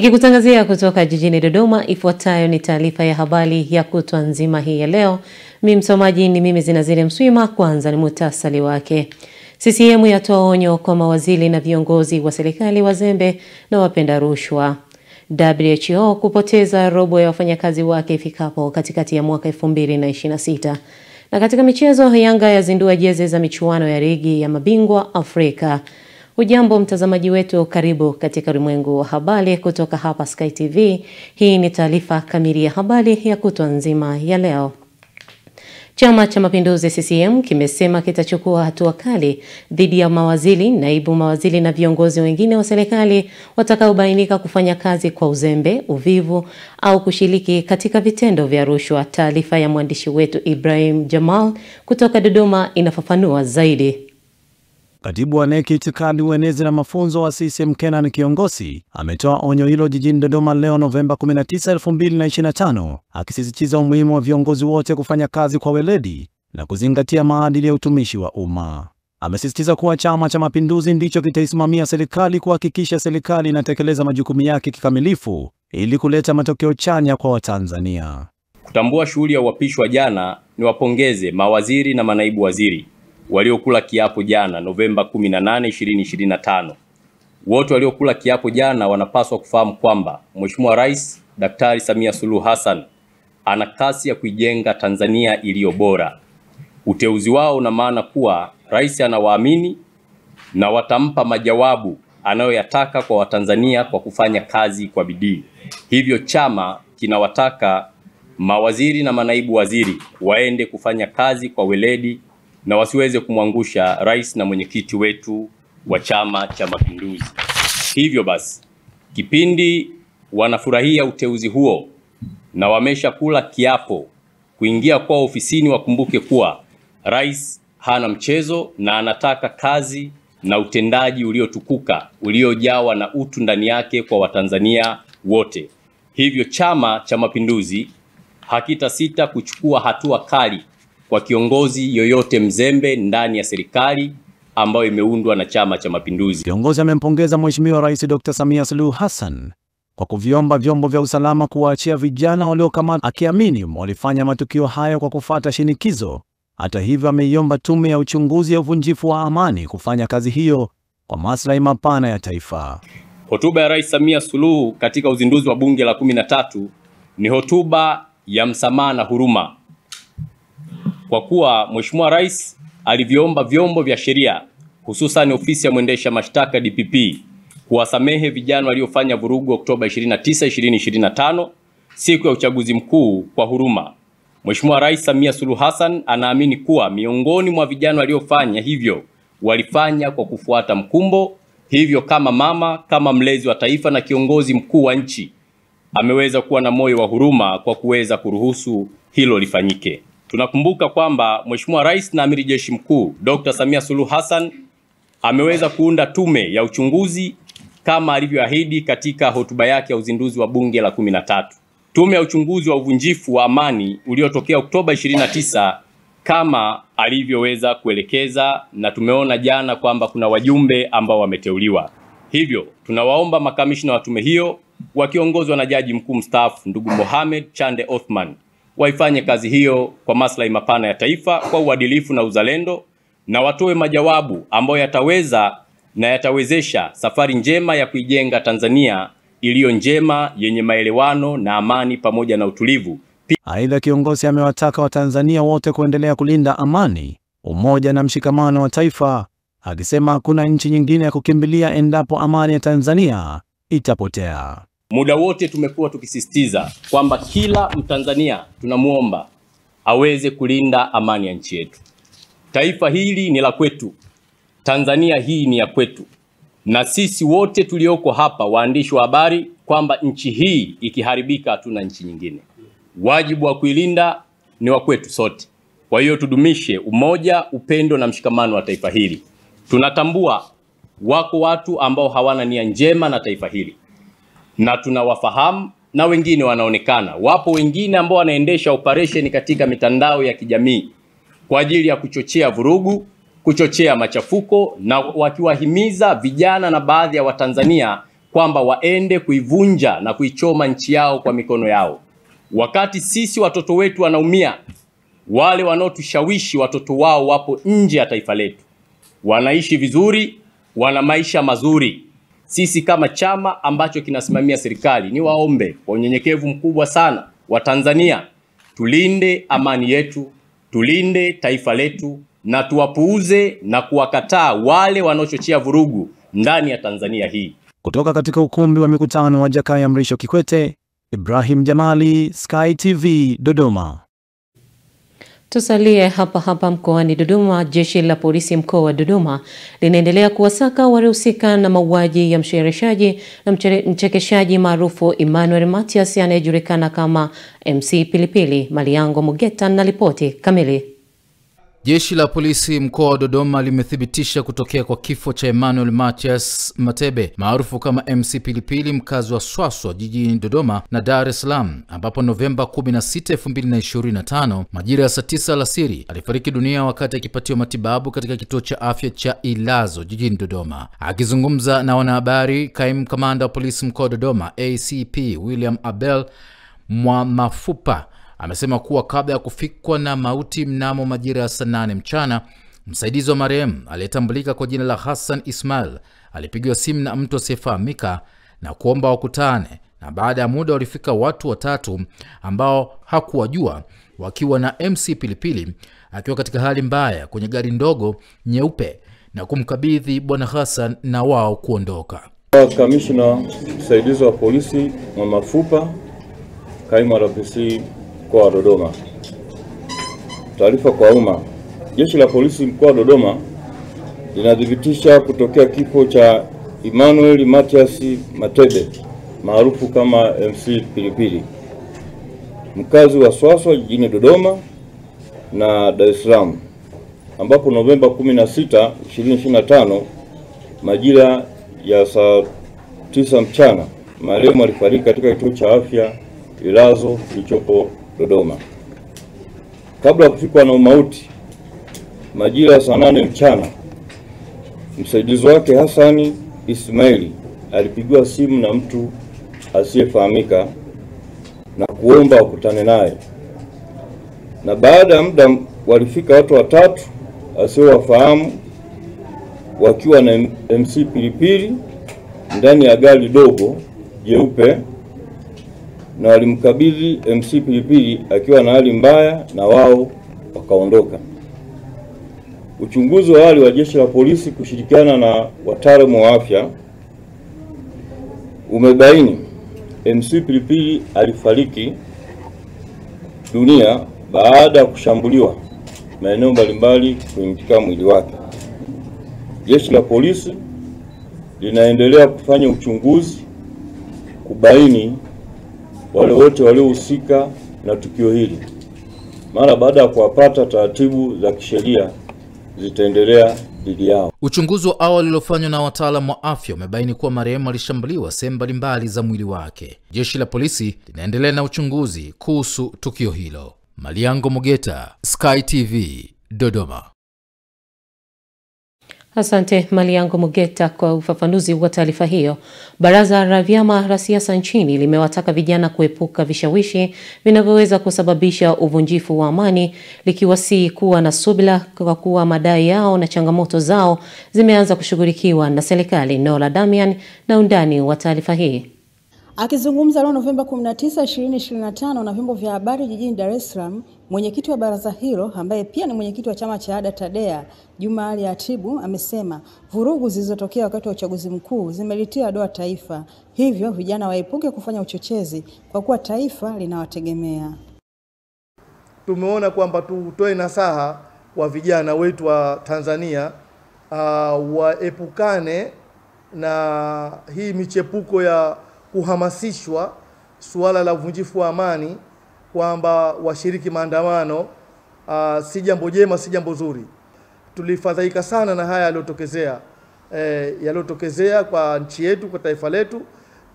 Nikikutangazia kutoka jijini Dodoma, ifuatayo ni taarifa ya habari ya kutwa nzima hii ya leo. Mimi msomaji ni mimi Zinazile Mswima. Kwanza ni muhtasari wake. CCM yatoa onyo kwa mawaziri na viongozi wa serikali wazembe na wapenda rushwa. WHO kupoteza robo ya wafanyakazi wake ifikapo katikati ya mwaka 2026. Na katika michezo, Yanga yazindua jezi za michuano ya ligi ya mabingwa Afrika. Ujambo mtazamaji wetu, karibu katika ulimwengu wa habari kutoka hapa Sky TV. Hii ni taarifa kamili ya habari ya kutwa nzima ya leo. Chama cha Mapinduzi CCM kimesema kitachukua hatua kali dhidi ya mawaziri, naibu mawaziri na viongozi wengine wa serikali watakaobainika kufanya kazi kwa uzembe, uvivu au kushiriki katika vitendo vya rushwa. Taarifa ya mwandishi wetu Ibrahim Jamal kutoka Dodoma inafafanua zaidi. Katibu wa NEC Itikadi, Uenezi na Mafunzo wa CCM Kenan Kiongosi ametoa onyo hilo jijini Dodoma leo Novemba 19, 2025, akisisitiza umuhimu wa viongozi wote kufanya kazi kwa weledi na kuzingatia maadili ya utumishi wa umma. Amesisitiza kuwa Chama cha Mapinduzi ndicho kitaisimamia serikali kuhakikisha serikali inatekeleza majukumu yake kikamilifu ili kuleta matokeo chanya kwa Watanzania. Kutambua shughuli ya uapisho wa jana, ni wapongeze mawaziri na manaibu waziri waliokula kiapo jana Novemba 18, 2025. Wote waliokula kiapo jana wanapaswa kufahamu kwamba Mheshimiwa Rais Daktari Samia Suluhu Hassan ana kasi ya kuijenga Tanzania iliyo bora. Uteuzi wao una maana kuwa Rais anawaamini na watampa majawabu anayoyataka kwa Watanzania kwa kufanya kazi kwa bidii. Hivyo chama kinawataka mawaziri na manaibu waziri waende kufanya kazi kwa weledi na wasiweze kumwangusha rais na mwenyekiti wetu wa Chama cha Mapinduzi. Hivyo basi, kipindi wanafurahia uteuzi huo na wamesha kula kiapo kuingia kwa ofisini, wakumbuke kuwa rais hana mchezo na anataka kazi na utendaji uliotukuka, uliojawa na utu ndani yake kwa Watanzania wote. Hivyo Chama cha Mapinduzi hakitasita kuchukua hatua kali kwa kiongozi yoyote mzembe ndani ya serikali ambayo imeundwa na Chama cha Mapinduzi. Kiongozi amempongeza Mheshimiwa Rais Dr. Samia Suluhu Hassan kwa kuviomba vyombo vya usalama kuwaachia vijana waliokamatwa, akiamini walifanya matukio hayo kwa kufuata shinikizo. Hata hivyo, ameiomba Tume ya Uchunguzi ya Uvunjifu wa Amani kufanya kazi hiyo kwa maslahi mapana ya taifa. Hotuba ya Rais Samia Suluhu katika uzinduzi wa Bunge la 13 ni hotuba ya msamaha na huruma, kwa kuwa Mheshimiwa Rais aliviomba vyombo vya sheria, hususan ofisi ya mwendesha mashtaka DPP, kuwasamehe vijana waliofanya vurugu Oktoba 29, 2025, siku ya uchaguzi mkuu, kwa huruma. Mheshimiwa Rais Samia Suluhu Hassan anaamini kuwa miongoni mwa vijana waliofanya hivyo walifanya kwa kufuata mkumbo. Hivyo kama mama, kama mlezi wa taifa na kiongozi mkuu wa nchi, ameweza kuwa na moyo wa huruma kwa kuweza kuruhusu hilo lifanyike. Tunakumbuka kwamba Mheshimiwa Rais na Amiri Jeshi Mkuu Dr. Samia Suluhu Hassan ameweza kuunda tume ya uchunguzi kama alivyoahidi katika hotuba yake ya uzinduzi wa Bunge la 13. Tume ya uchunguzi wa uvunjifu wa amani uliotokea Oktoba 29 kama alivyoweza kuelekeza, na tumeona jana kwamba kuna wajumbe ambao wameteuliwa. Hivyo tunawaomba makamishna wa tume hiyo wakiongozwa na Jaji Mkuu mstaafu ndugu Mohamed Chande Othman waifanye kazi hiyo kwa maslahi mapana ya taifa kwa uadilifu na uzalendo, na watoe majawabu ambayo yataweza na yatawezesha safari njema ya kuijenga Tanzania iliyo njema, yenye maelewano na amani pamoja na utulivu. Aidha, kiongozi amewataka Watanzania wote kuendelea kulinda amani, umoja na mshikamano wa taifa, akisema hakuna nchi nyingine ya kukimbilia endapo amani ya Tanzania itapotea. Muda wote tumekuwa tukisisitiza kwamba kila Mtanzania tunamuomba aweze kulinda amani ya nchi yetu. Taifa hili ni la kwetu. Tanzania hii ni ya kwetu. Na sisi wote tulioko hapa, waandishi wa habari, kwamba nchi hii ikiharibika hatuna nchi nyingine. Wajibu wa kuilinda ni wa kwetu sote. Kwa hiyo tudumishe umoja, upendo na mshikamano wa taifa hili. Tunatambua wako watu ambao hawana nia njema na taifa hili, na tunawafahamu, na wengine wanaonekana. Wapo wengine ambao wanaendesha operation katika mitandao ya kijamii kwa ajili ya kuchochea vurugu, kuchochea machafuko, na wakiwahimiza vijana na baadhi ya Watanzania kwamba waende kuivunja na kuichoma nchi yao kwa mikono yao. Wakati sisi watoto wetu wanaumia, wale wanaotushawishi watoto wao wapo nje ya taifa letu, wanaishi vizuri, wana maisha mazuri. Sisi kama chama ambacho kinasimamia serikali, ni waombe kwa unyenyekevu mkubwa sana wa Tanzania, tulinde amani yetu, tulinde taifa letu, na tuwapuuze na kuwakataa wale wanaochochea vurugu ndani ya Tanzania hii. Kutoka katika ukumbi wa mikutano wa Jakaya Mrisho Kikwete, Ibrahim Jamali, Sky TV, Dodoma. Tusalie hapa mkoani Dodoma. Jeshi la polisi mkoa wa Dodoma linaendelea kuwasaka waliohusika na mauaji ya mshereheshaji na mchekeshaji maarufu Emmanuel Matias anayejulikana kama MC Pilipili. Maliango Mugeta na ripoti kamili. Jeshi la polisi mkoa wa Dodoma limethibitisha kutokea kwa kifo cha Emmanuel Matias Matebe maarufu kama MC Pilipili, mkazi wa Swaswa jijini Dodoma na Dar es Salaam, ambapo Novemba 16, 2025 majira ya saa 9 alasiri alifariki dunia wakati akipatiwa matibabu katika kituo cha afya cha Ilazo jijini Dodoma. Akizungumza na wanahabari, kaimu kamanda wa polisi mkoa wa Dodoma ACP William Abel Mwamafupa amesema kuwa kabla ya kufikwa na mauti mnamo majira ya saa 8 mchana, msaidizi wa marehemu aliyetambulika kwa jina la Hassan Ismail alipigiwa simu na mtu asiyefahamika na kuomba wakutane, na baada ya muda walifika watu watatu ambao hakuwajua wakiwa na MC Pilipili akiwa katika hali mbaya kwenye gari ndogo nyeupe na kumkabidhi bwana Hassan na wao kuondoka. Kamishna msaidizi wa polisi Mwamafupa, kaimu RPC mkoa wa Dodoma. Taarifa kwa umma. Jeshi la polisi mkoa wa Dodoma linadhibitisha kutokea kifo cha Emmanuel Matias Matebe maarufu kama MC Pilipili, mkazi wa Swaswa jijini Dodoma na Dar es Salaam, ambapo Novemba 16, 2025 majira ya saa 9 mchana marehemu alifariki katika kituo cha afya Ilazo kilichopo Dodoma. Kabla ya kufikwa na mauti majira ya saa 8 mchana, msaidizi wake Hassan Ismaili alipigiwa simu na mtu asiyefahamika na kuomba wakutane naye, na baada ya muda walifika watu watatu asiowafahamu wakiwa na MC Pilipili ndani ya gari dogo jeupe, na walimkabidhi MC Pilipili akiwa na hali mbaya na wao wakaondoka. Uchunguzi wa awali wa jeshi la polisi kushirikiana na wataalamu wa afya umebaini MC Pilipili alifariki dunia baada ya kushambuliwa maeneo mbalimbali katika mwili wake. Jeshi la polisi linaendelea kufanya uchunguzi kubaini wale wote waliohusika na tukio hili. Mara baada ya kuwapata, taratibu za kisheria zitaendelea dhidi yao. Uchunguzi wa awali uliofanywa na wataalamu wa afya umebaini kuwa marehemu alishambuliwa sehemu mbalimbali za mwili wake. Jeshi la polisi linaendelea na uchunguzi kuhusu tukio hilo. Maliango Mugeta, Sky TV, Dodoma. Asante Maliango Mugeta kwa ufafanuzi wa taarifa hiyo. Baraza la vyama la siasa nchini limewataka vijana kuepuka vishawishi vinavyoweza kusababisha uvunjifu wa amani, likiwasihi kuwa na subira kwa kuwa madai yao na changamoto zao zimeanza kushughulikiwa na serikali. Nola Damian na undani wa taarifa hii. Akizungumza leo Novemba 19, 2025 na vyombo vya habari jijini Dar es Salaam, mwenyekiti wa baraza hilo ambaye pia ni mwenyekiti wa chama cha ADA TADEA, Juma Ali Atibu, amesema vurugu zilizotokea wakati wa uchaguzi mkuu zimelitia doa taifa, hivyo vijana waepuke kufanya uchochezi kwa kuwa taifa linawategemea. Tumeona kwamba tutoe nasaha kwa vijana wetu wa Tanzania waepukane na hii michepuko ya kuhamasishwa suala la uvunjifu wa amani, kwamba washiriki maandamano si jambo jema, si jambo zuri. Tulifadhaika sana na haya yaliyotokezea kwa nchi yetu, kwa taifa letu.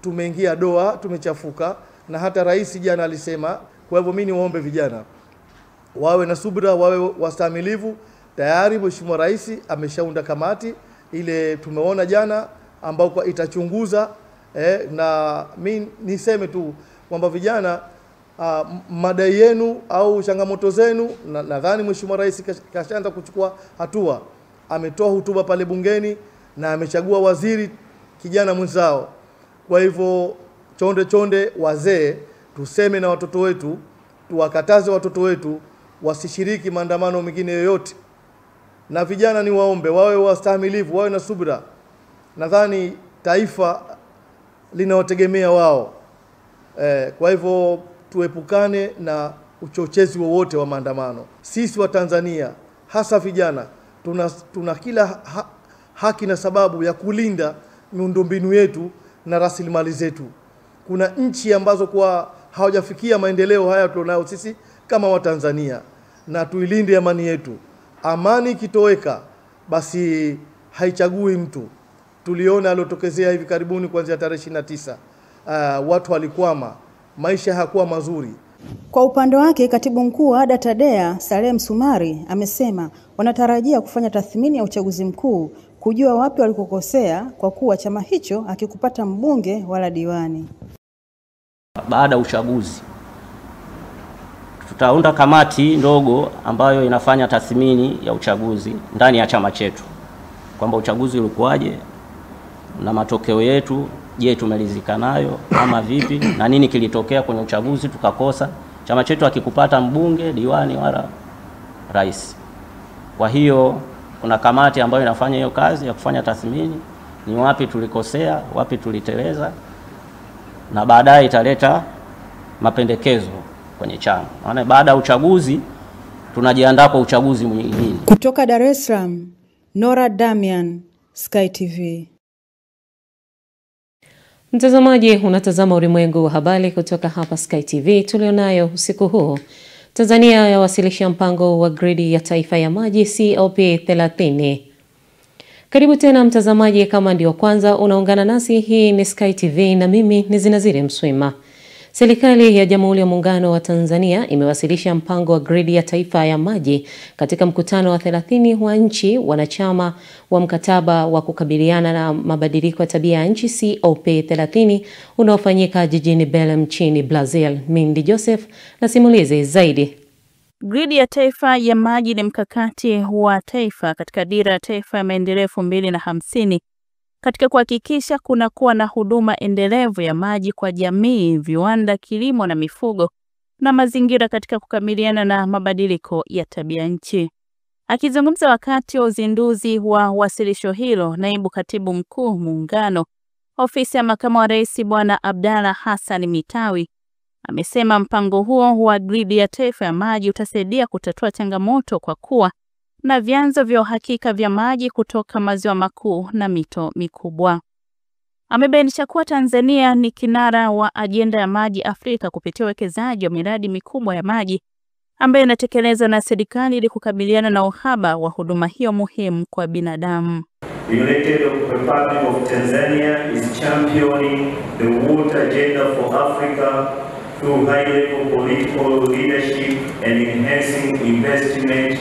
Tumeingia doa, tumechafuka, na hata rais jana alisema. Kwa hivyo mimi niwaombe vijana wawe na subira, wawe wastamilivu. Tayari Mheshimiwa Rais ameshaunda kamati ile tumeona jana ambao itachunguza Na mimi niseme tu kwamba vijana, madai yenu au changamoto zenu, nadhani Mheshimiwa Rais kashaanza kuchukua hatua. Ametoa hotuba pale bungeni na amechagua waziri kijana mwenzao. Kwa hivyo chonde wazee tuseme na watoto wetu, tuwakataze watoto wetu wasishiriki maandamano mengine yoyote. Na vijana ni waombe wawe wastahimilivu, wawe na subira. Nadhani taifa linawategemea wao. Kwa hivyo tuepukane na uchochezi wowote wa maandamano. Sisi wa Tanzania, hasa vijana, tuna kila haki na sababu ya kulinda miundombinu yetu na rasilimali zetu. Kuna nchi ambazo kwa hawajafikia maendeleo haya tulionayo sisi kama Watanzania, na tuilinde amani yetu. Amani ikitoweka basi haichagui mtu. Tuliona alotokezea hivi karibuni kuanzia tarehe 29. Watu walikwama, maisha hayakuwa mazuri. Kwa upande wake, Katibu Mkuu wa ADA TADEA Saleh Msumari amesema wanatarajia kufanya tathmini ya uchaguzi mkuu kujua wapi walikokosea, kwa kuwa chama hicho hakikupata mbunge wala diwani. Baada ya uchaguzi tutaunda kamati ndogo ambayo inafanya tathmini ya uchaguzi ndani ya chama chetu, kwamba uchaguzi ulikuwaje na matokeo yetu, je, tumelizika nayo ama vipi, na nini kilitokea kwenye uchaguzi tukakosa. Chama chetu hakikupata mbunge, diwani wala rais. Kwa hiyo kuna kamati ambayo inafanya hiyo kazi ya kufanya tathmini, ni wapi tulikosea, wapi tuliteleza, na baadaye italeta mapendekezo kwenye chama. Maana baada ya uchaguzi tunajiandaa kwa uchaguzi mwingine. Kutoka Dar es Salaam, Nora Damian, Sky TV. Mtazamaji, unatazama Ulimwengu wa Habari kutoka hapa Sky TV. Tulionayo usiku huu: Tanzania yawasilisha mpango wa gridi ya taifa ya maji COP30. Karibu tena mtazamaji, kama ndio kwanza unaungana nasi, hii ni Sky TV na mimi ni Zinazire Mswima. Serikali ya Jamhuri ya Muungano wa Tanzania imewasilisha mpango wa gridi ya taifa ya maji katika mkutano wa 30 wa nchi wanachama wa mkataba wa kukabiliana na mabadiliko ya tabia ya nchi COP30 unaofanyika jijini Belem nchini Brazil. Mindy Joseph na simulizi zaidi. Gridi ya taifa ya maji ni mkakati wa taifa katika dira ya taifa ya maendeleo 2050 katika kuhakikisha kuna kuwa na huduma endelevu ya maji kwa jamii, viwanda, kilimo na mifugo na mazingira katika kukabiliana na mabadiliko ya tabia nchi. Akizungumza wakati wa uzinduzi wa wasilisho hilo, Naibu Katibu Mkuu Muungano, Ofisi ya Makamu wa Rais Bwana Abdalla Hassan Mitawi amesema mpango huo wa gridi ya taifa ya maji utasaidia kutatua changamoto kwa kuwa na vyanzo vya uhakika vya maji kutoka maziwa makuu na mito mikubwa. Amebainisha kuwa Tanzania ni kinara wa ajenda ya maji Afrika kupitia uwekezaji wa miradi mikubwa ya maji ambayo inatekelezwa na serikali ili kukabiliana na uhaba wa huduma hiyo muhimu kwa binadamu. The United Republic of Tanzania is championing the water agenda for Africa through high-level political leadership and enhancing investment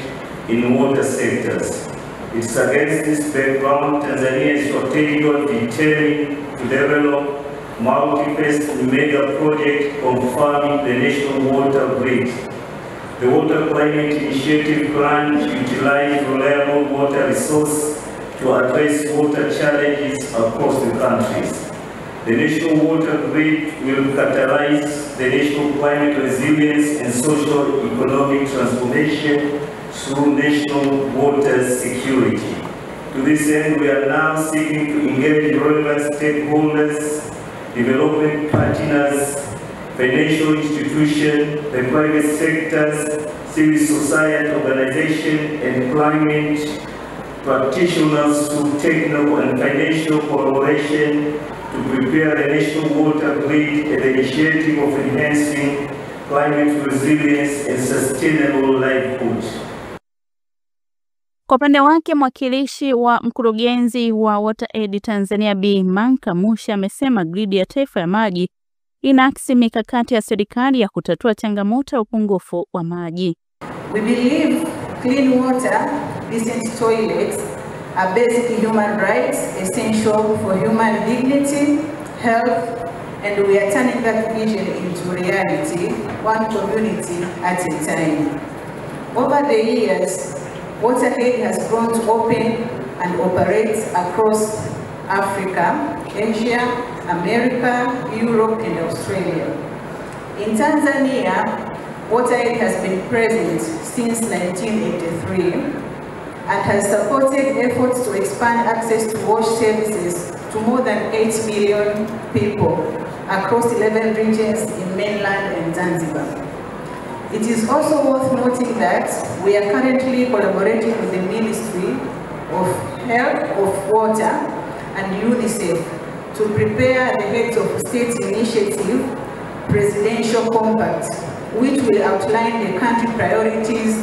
in water sectors. It's against this background Tanzania is strategically determined to develop multi-phase mega project confirming the national water grid. The Water Climate Initiative plan to utilize reliable water resource to address water challenges across the countries. The national water grid will catalyze the national climate resilience and social economic transformation through national water security. To this end, we are now seeking to engage relevant stakeholders, development partners, financial institutions, the private sectors, civil society organizations, and climate practitioners through technical and financial collaboration to prepare the national water grid and the initiative of enhancing climate resilience and sustainable livelihood. Kwa upande wake, mwakilishi wa mkurugenzi wa WaterAid Tanzania Bi Manka Musha amesema gridi ya taifa ya maji inaakisi mikakati ya serikali ya kutatua changamoto ya upungufu wa maji. We believe clean water, decent toilets are basic human rights essential for human dignity, health, and we are turning that vision into reality, one community at a time. Over the years, WaterAid has grown to open and operate across Africa, Asia, America, Europe, and Australia. In Tanzania, WaterAid has been present since 1983 and has supported efforts to expand access to wash services to more than 8 million people across 11 regions in mainland and Zanzibar. It is also worth noting that we are currently collaborating with the Ministry of Health, of Water, and UNICEF to prepare the Heads of State Initiative Presidential Compact, which will outline the country priorities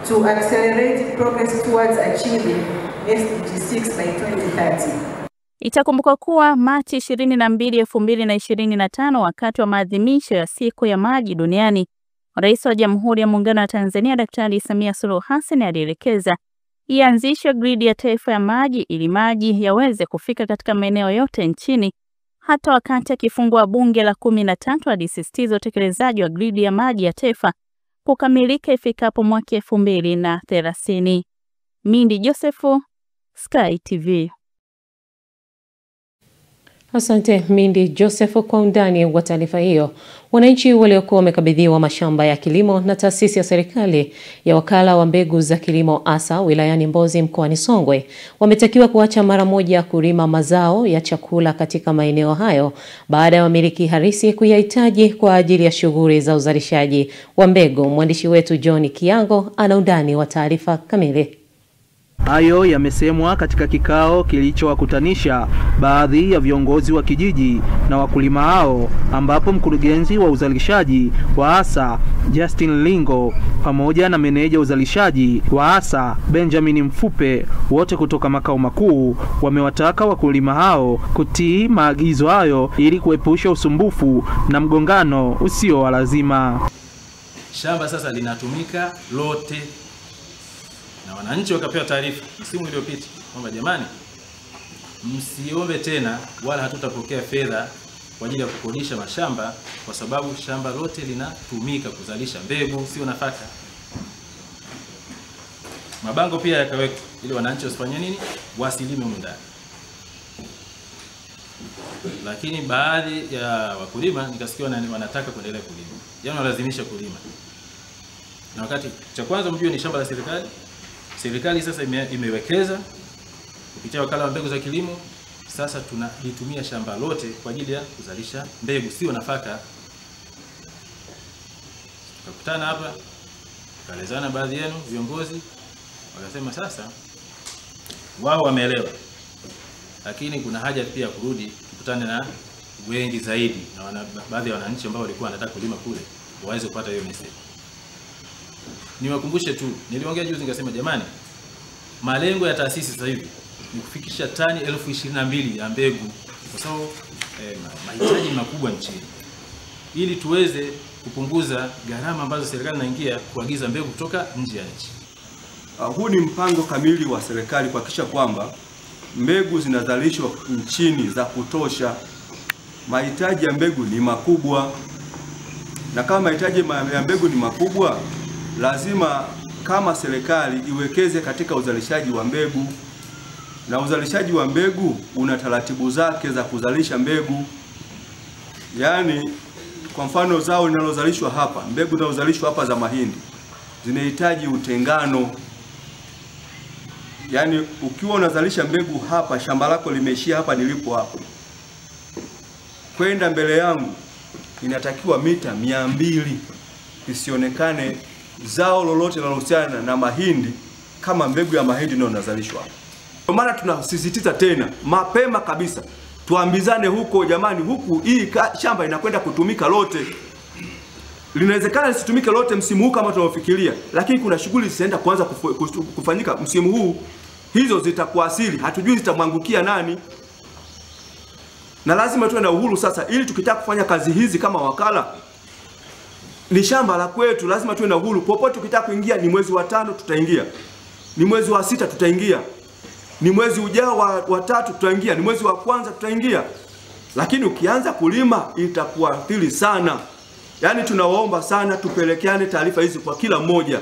to accelerate progress towards achieving SDG 6 by 2030. Itakumbukwa kuwa Machi 22, 2025 wakati wa maadhimisho ya siku ya maji duniani, Rais wa Jamhuri ya Muungano wa Tanzania Daktari Samia Suluhu Hassan alielekeza ianzishwe gridi ya taifa ya maji ili maji yaweze kufika katika maeneo yote nchini. Hata wakati akifungua bunge la 13 alisisitiza utekelezaji wa gridi ya maji ya taifa kukamilika ifikapo mwaka 2030. Mindi Josephu, Sky TV. Asante Mindi Joseph kwa undani wa taarifa hiyo. Wananchi waliokuwa wamekabidhiwa mashamba ya kilimo na taasisi ya serikali ya wakala wa mbegu za kilimo ASA wilayani Mbozi mkoani Songwe wametakiwa kuacha mara moja kulima mazao ya chakula katika maeneo hayo baada ya wamiliki harisi kuyahitaji kwa ajili ya shughuli za uzalishaji wa mbegu. Mwandishi wetu John Kiango ana undani wa taarifa kamili. Hayo yamesemwa katika kikao kilichowakutanisha baadhi ya viongozi wa kijiji na wakulima hao, ambapo mkurugenzi wa uzalishaji wa ASA Justin Lingo pamoja na meneja uzalishaji wa ASA Benjamin Mfupe, wote kutoka makao makuu, wamewataka wakulima hao kutii maagizo hayo ili kuepusha usumbufu na mgongano usio wa lazima. Shamba sasa linatumika lote, na wananchi wakapewa taarifa msimu uliopita kwamba jamani, msiombe tena wala hatutapokea fedha kwa ajili ya kukodisha mashamba, kwa sababu shamba lote linatumika kuzalisha mbegu, sio nafaka. Mabango pia yakawekwa ili wananchi wasifanye nini, wasilime ndani. Lakini baadhi ya wakulima nikasikia wanataka kuendelea kulima, yaani walazimisha kulima, na wakati cha kwanza mjue ni shamba la serikali. Serikali sasa imewekeza kupitia wakala wa mbegu za kilimo. Sasa tunalitumia shamba lote kwa ajili ya kuzalisha mbegu, sio nafaka. Tukakutana hapa, tukaelezana baadhi yenu viongozi, wakasema sasa wao wameelewa, lakini kuna haja pia ya kurudi tukutane na wengi zaidi na baadhi ya wananchi ambao walikuwa wanataka kulima kule waweze kupata hiyo message. Niwakumbushe tu, niliongea juzi nikasema jamani, malengo ya taasisi sasa hivi ni kufikisha tani 22,000 ya mbegu, kwa sababu mahitaji makubwa nchini, ili tuweze kupunguza gharama ambazo serikali inaingia kuagiza mbegu kutoka nje ya nchi. Huu ni mpango kamili wa serikali kuhakikisha kwamba mbegu zinazalishwa nchini za kutosha. Mahitaji ya mbegu ni makubwa, na kama mahitaji ya mbegu ni makubwa, lazima kama serikali iwekeze katika uzalishaji wa mbegu, na uzalishaji wa mbegu una taratibu zake za kuzalisha mbegu. Yaani kwa mfano zao linalozalishwa hapa, mbegu zinazozalishwa hapa za mahindi zinahitaji utengano. Yaani ukiwa unazalisha mbegu hapa, shamba lako limeishia hapa nilipo hapa, kwenda mbele yangu inatakiwa mita 200 isionekane zao lolote linalohusiana na mahindi kama mbegu ya mahindi ndio inazalishwa. Kwa maana tunasisitiza tena mapema kabisa, tuambizane huko jamani, huku hii shamba inakwenda kutumika lote. Linawezekana lisitumike lote msimu huu kama tunaofikiria, lakini kuna shughuli zitaenda kuanza kufanyika msimu huu. Hizo zitakuasili, hatujui zitamwangukia nani. Na lazima tuwe na uhuru sasa, ili tukitaka kufanya kazi hizi kama wakala, ni shamba la kwetu, lazima tuwe na uhuru. Popote tukitaka kuingia, ni mwezi wa 5 tutaingia, ni mwezi wa 6 tutaingia, ni mwezi ujao wa 3 tutaingia, ni mwezi wa 1 tutaingia. lakini ukianza kulima itakuathiri sana. Yaani tunawaomba sana tupelekeane taarifa hizi kwa kila mmoja.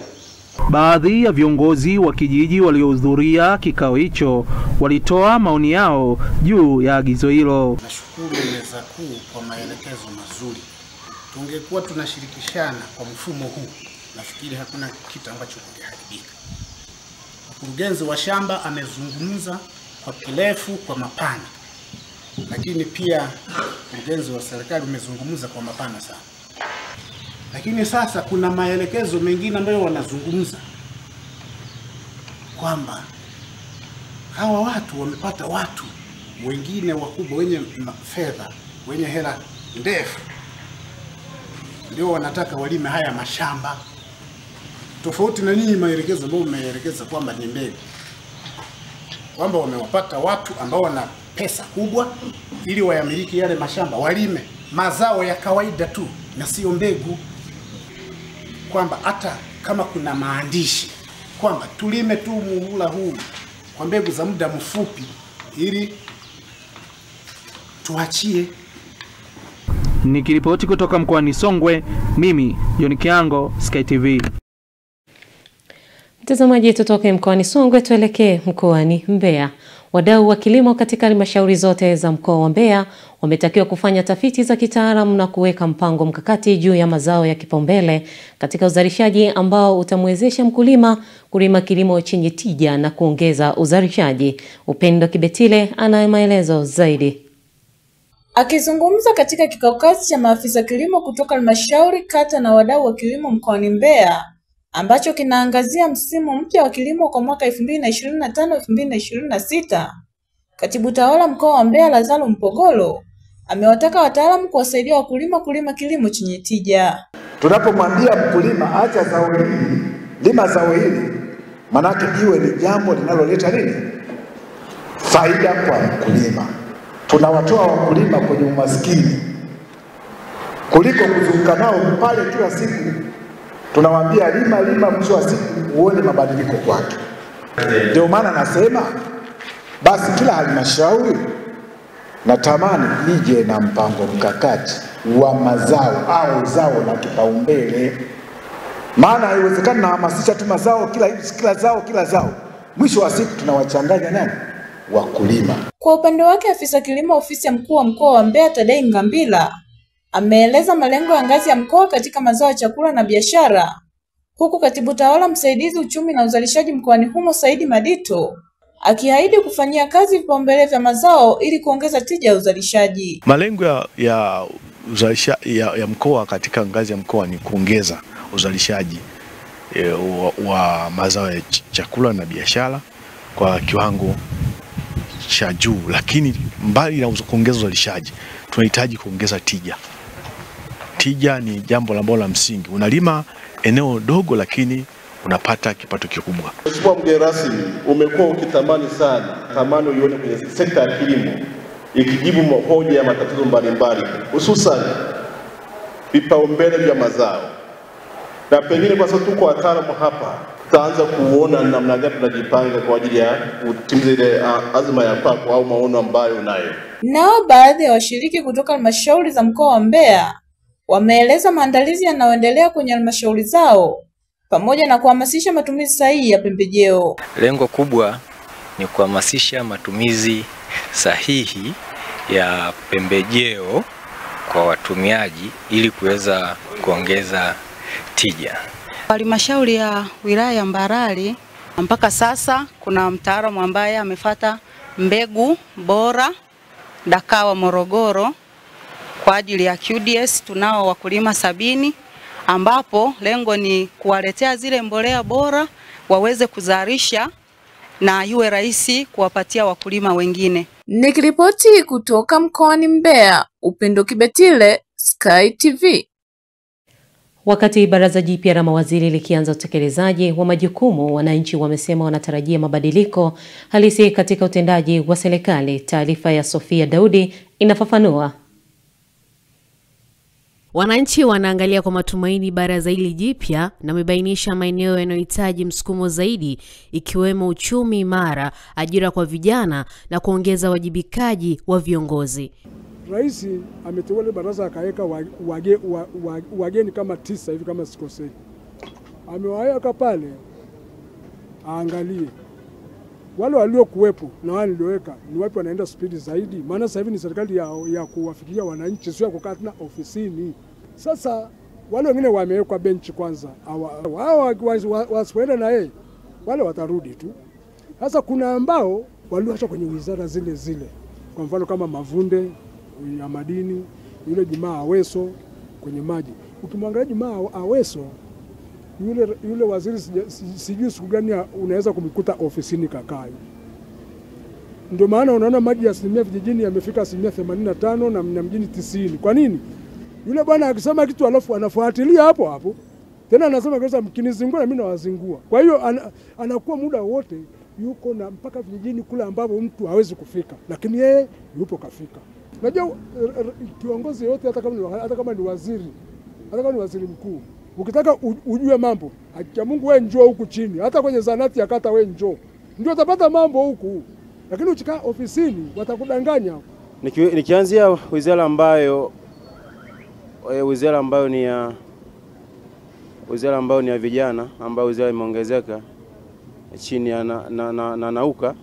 Baadhi ya viongozi wa kijiji waliohudhuria kikao hicho walitoa maoni yao juu ya agizo hilo. Nashukuru meza kuu kwa maelekezo mazuri. Tungekuwa tunashirikishana kwa mfumo huu, nafikiri hakuna kitu ambacho kingeharibika. Mkurugenzi wa shamba amezungumza kwa kirefu, kwa mapana, lakini pia mkurugenzi wa serikali umezungumza kwa mapana sana. Lakini sasa kuna maelekezo mengine ambayo wanazungumza kwamba hawa watu wamepata watu wengine wakubwa wenye fedha, wenye hela ndefu, ndio wanataka walime haya mashamba, tofauti na nini maelekezo ambayo umeelekeza kwamba ni mbegu, kwamba wamewapata watu ambao wana pesa kubwa ili wayamiliki yale mashamba, walime mazao ya kawaida tu na sio mbegu, kwamba hata kama kuna maandishi kwamba tulime tu muhula huu kwa mbegu za muda mfupi ili tuachie. Nikiripoti kutoka mkoani Songwe, mimi John Kiango, Sky TV. Mtazamaji, tutoke mkoani Songwe tuelekee mkoani Mbeya. Wadau wa kilimo katika halmashauri zote za mkoa wa Mbeya wametakiwa kufanya tafiti za kitaalamu na kuweka mpango mkakati juu ya mazao ya kipaumbele katika uzalishaji ambao utamwezesha mkulima kulima kilimo chenye tija na kuongeza uzalishaji. Upendo Kibetile ana maelezo zaidi. Akizungumza katika kikao kazi cha maafisa kilimo kutoka halmashauri, kata na wadau wa kilimo mkoani Mbeya ambacho kinaangazia msimu mpya wa kilimo kwa mwaka 2025-2026, Katibu Tawala mkoa wa Mbeya Lazaro Mpogolo amewataka wataalamu kuwasaidia wakulima kulima kilimo chenye tija. Tunapomwambia mkulima acha zao hili, lima zao hili, manake iwe ni jambo linaloleta nini? Faida kwa mkulima. Tunawatoa wakulima kwenye umaskini kuliko kuzunguka nao pale kila siku. Tunawaambia lima, mwisho wa siku uone mabadiliko kwake. Ndio maana nasema basi kila halmashauri natamani nije na mpango mkakati wa mazao au zao la kipaumbele. Maana haiwezekani nahamasisha tu mazao kila zao. Mwisho wa siku tunawachanganya nani? Wakulima. Kwa upande wake, afisa kilimo ofisi ya mkuu wa mkoa wa Mbeya Tadei Ngambila ameeleza malengo ya ngazi ya mkoa katika mazao ya chakula na biashara, huku Katibu Tawala msaidizi uchumi na uzalishaji mkoani humo Saidi Madito akiahidi kufanyia kazi vipaumbele vya mazao ili kuongeza tija ya uzalishaji. Malengo ya mkoa katika ngazi ya mkoa ni kuongeza uzalishaji wa mazao ya chakula na biashara kwa kiwango cha juu, lakini mbali na kuongeza uzalishaji tunahitaji kuongeza tija. Tija ni jambo la msingi. Unalima eneo dogo lakini unapata kipato kikubwa. Mheshimiwa mgeni rasmi, umekuwa ukitamani sana tamani uione kwenye sekta ya kilimo ikijibu hoja ya matatizo mbalimbali, hususan vipaumbele vya mazao. Na pengine kwa sababu tuko wataalamu hapa, tutaanza kuona namna gani tunajipanga kwa ajili ya kutimiza ile azma ya kwako au maono ambayo unayo. Nao baadhi ya washiriki kutoka halmashauri za mkoa wa Mbeya wameeleza maandalizi yanayoendelea kwenye halmashauri zao pamoja na kuhamasisha matumizi sahihi ya pembejeo. Lengo kubwa ni kuhamasisha matumizi sahihi ya pembejeo kwa watumiaji ili kuweza kuongeza tija. Halmashauri ya wilaya ya Mbarali mpaka sasa kuna mtaalamu ambaye amefuata mbegu bora Dakawa Morogoro kwa ajili ya QDS. Tunao wakulima 70 ambapo lengo ni kuwaletea zile mbolea bora waweze kuzalisha na iwe rahisi kuwapatia wakulima wengine. Nikiripoti kutoka mkoani Mbeya, Upendo Kibetile, Sky TV. Wakati baraza jipya la mawaziri likianza utekelezaji wa majukumu, wananchi wamesema wanatarajia mabadiliko halisi katika utendaji wa serikali. Taarifa ya Sofia Daudi inafafanua. Wananchi wanaangalia kwa matumaini baraza hili jipya na wamebainisha maeneo yanayohitaji msukumo zaidi, ikiwemo uchumi imara, ajira kwa vijana na kuongeza wajibikaji wa viongozi. Rais ameteua baraza akaweka wageni kama 9 hivi kama sikosei. Amewaweka pale aangalie wale waliokuwepo na wale walioweka ni wapi wanaenda spidi zaidi, maana sasa hivi ni serikali ya kuwafikia wananchi, sio kukaa tena ofisini. Sasa wale wengine wamewekwa benchi kwanza, wao wasiende na yeye, wale watarudi tu. Sasa kuna ambao walioacha kwenye wizara zile, kwa mfano kama Mavunde ya madini, yule Jumaa Aweso kwenye maji. Ukimwangalia Jumaa Aweso, yule waziri sijui siku gani unaweza kumkuta ofisini kakai. Ndio maana unaona maji ya asilimia vijijini yamefika 85% na mjini 90. Kwa nini? Yule bwana akisema kitu alafu anafuatilia hapo hapo. Tena anasema kwa sababu mkinizingua na mimi nawazingua. Kwa hiyo anakuwa muda wote yuko na mpaka vijijini kule ambapo mtu hawezi kufika, lakini yeye yupo kafika. Unajua kiongozi yote hata kama ni waziri, hata kama ni waziri mkuu, ukitaka ujue mambo, acha Mungu wewe njoo huku chini, hata kwenye zanati ya kata wewe njoo. Ndio utapata mambo huku. Lakini ukikaa ofisini watakudanganya. Nikianzia wizara ambayo ni ya vijana, ambayo wizara imeongezeka chini ya Nauka,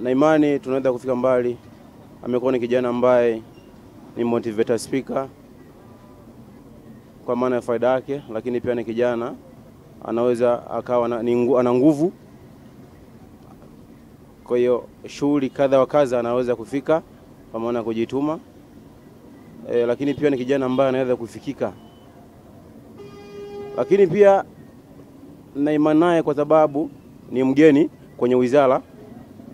na imani tunaweza kufika mbali. Amekuwa ni kijana ambaye ni motivator speaker kwa maana ya faida yake, lakini pia ni kijana anaweza akawa ana nguvu. Kwa hiyo shughuli kadha wa kadha anaweza kufika kwa maana ya kujituma, lakini pia ni kijana ambaye anaweza kufikika. Lakini pia na imani naye kwa sababu ni mgeni kwenye wizara,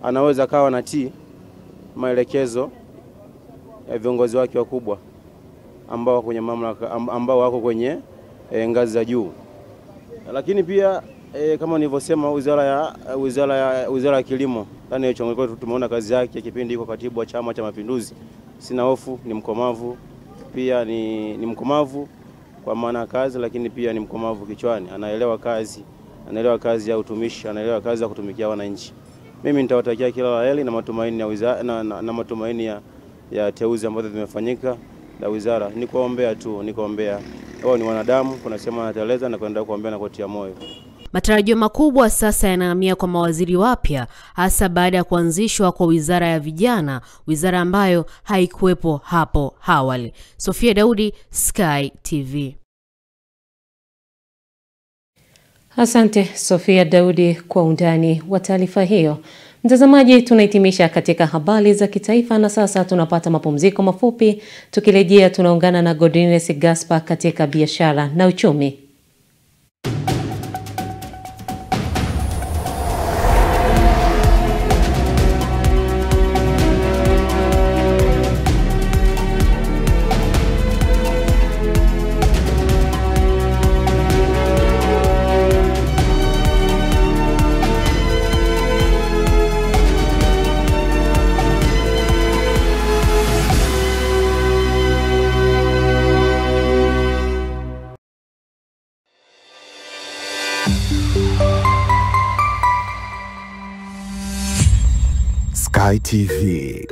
anaweza kawa natii maelekezo ya viongozi wake wakubwa ambao kwenye mamlaka, ambao wako kwenye ngazi za juu. Lakini pia kama nilivyosema, wizara ya kilimo, ndani ya chombo chetu tumeona kazi yake kipindi iko katibu wa Chama cha Mapinduzi. Sina hofu, ni mkomavu, pia ni mkomavu kwa maana kazi, lakini pia ni mkomavu kichwani. Anaelewa kazi ya utumishi, anaelewa kazi ya kutumikia wananchi. Mimi nitawatakia kila la heri na matumaini ya wizara na matumaini ya teuzi ambazo zimefanyika na wizara. Nikuombea tu, wao ni wanadamu, kuna sema anateleza na kuendelea kuombea na kutia moyo. Matarajio makubwa sasa yanahamia kwa mawaziri wapya, hasa baada ya kuanzishwa kwa wizara ya vijana, wizara ambayo haikuwepo hapo awali. Sofia Daudi, Sky TV. Asante Sofia Daudi kwa undani wa taarifa hiyo. Mtazamaji, tunahitimisha katika habari za kitaifa na sasa tunapata mapumziko mafupi. Tukirejea tunaungana na Godiness Gaspar katika biashara na uchumi. Sky TV.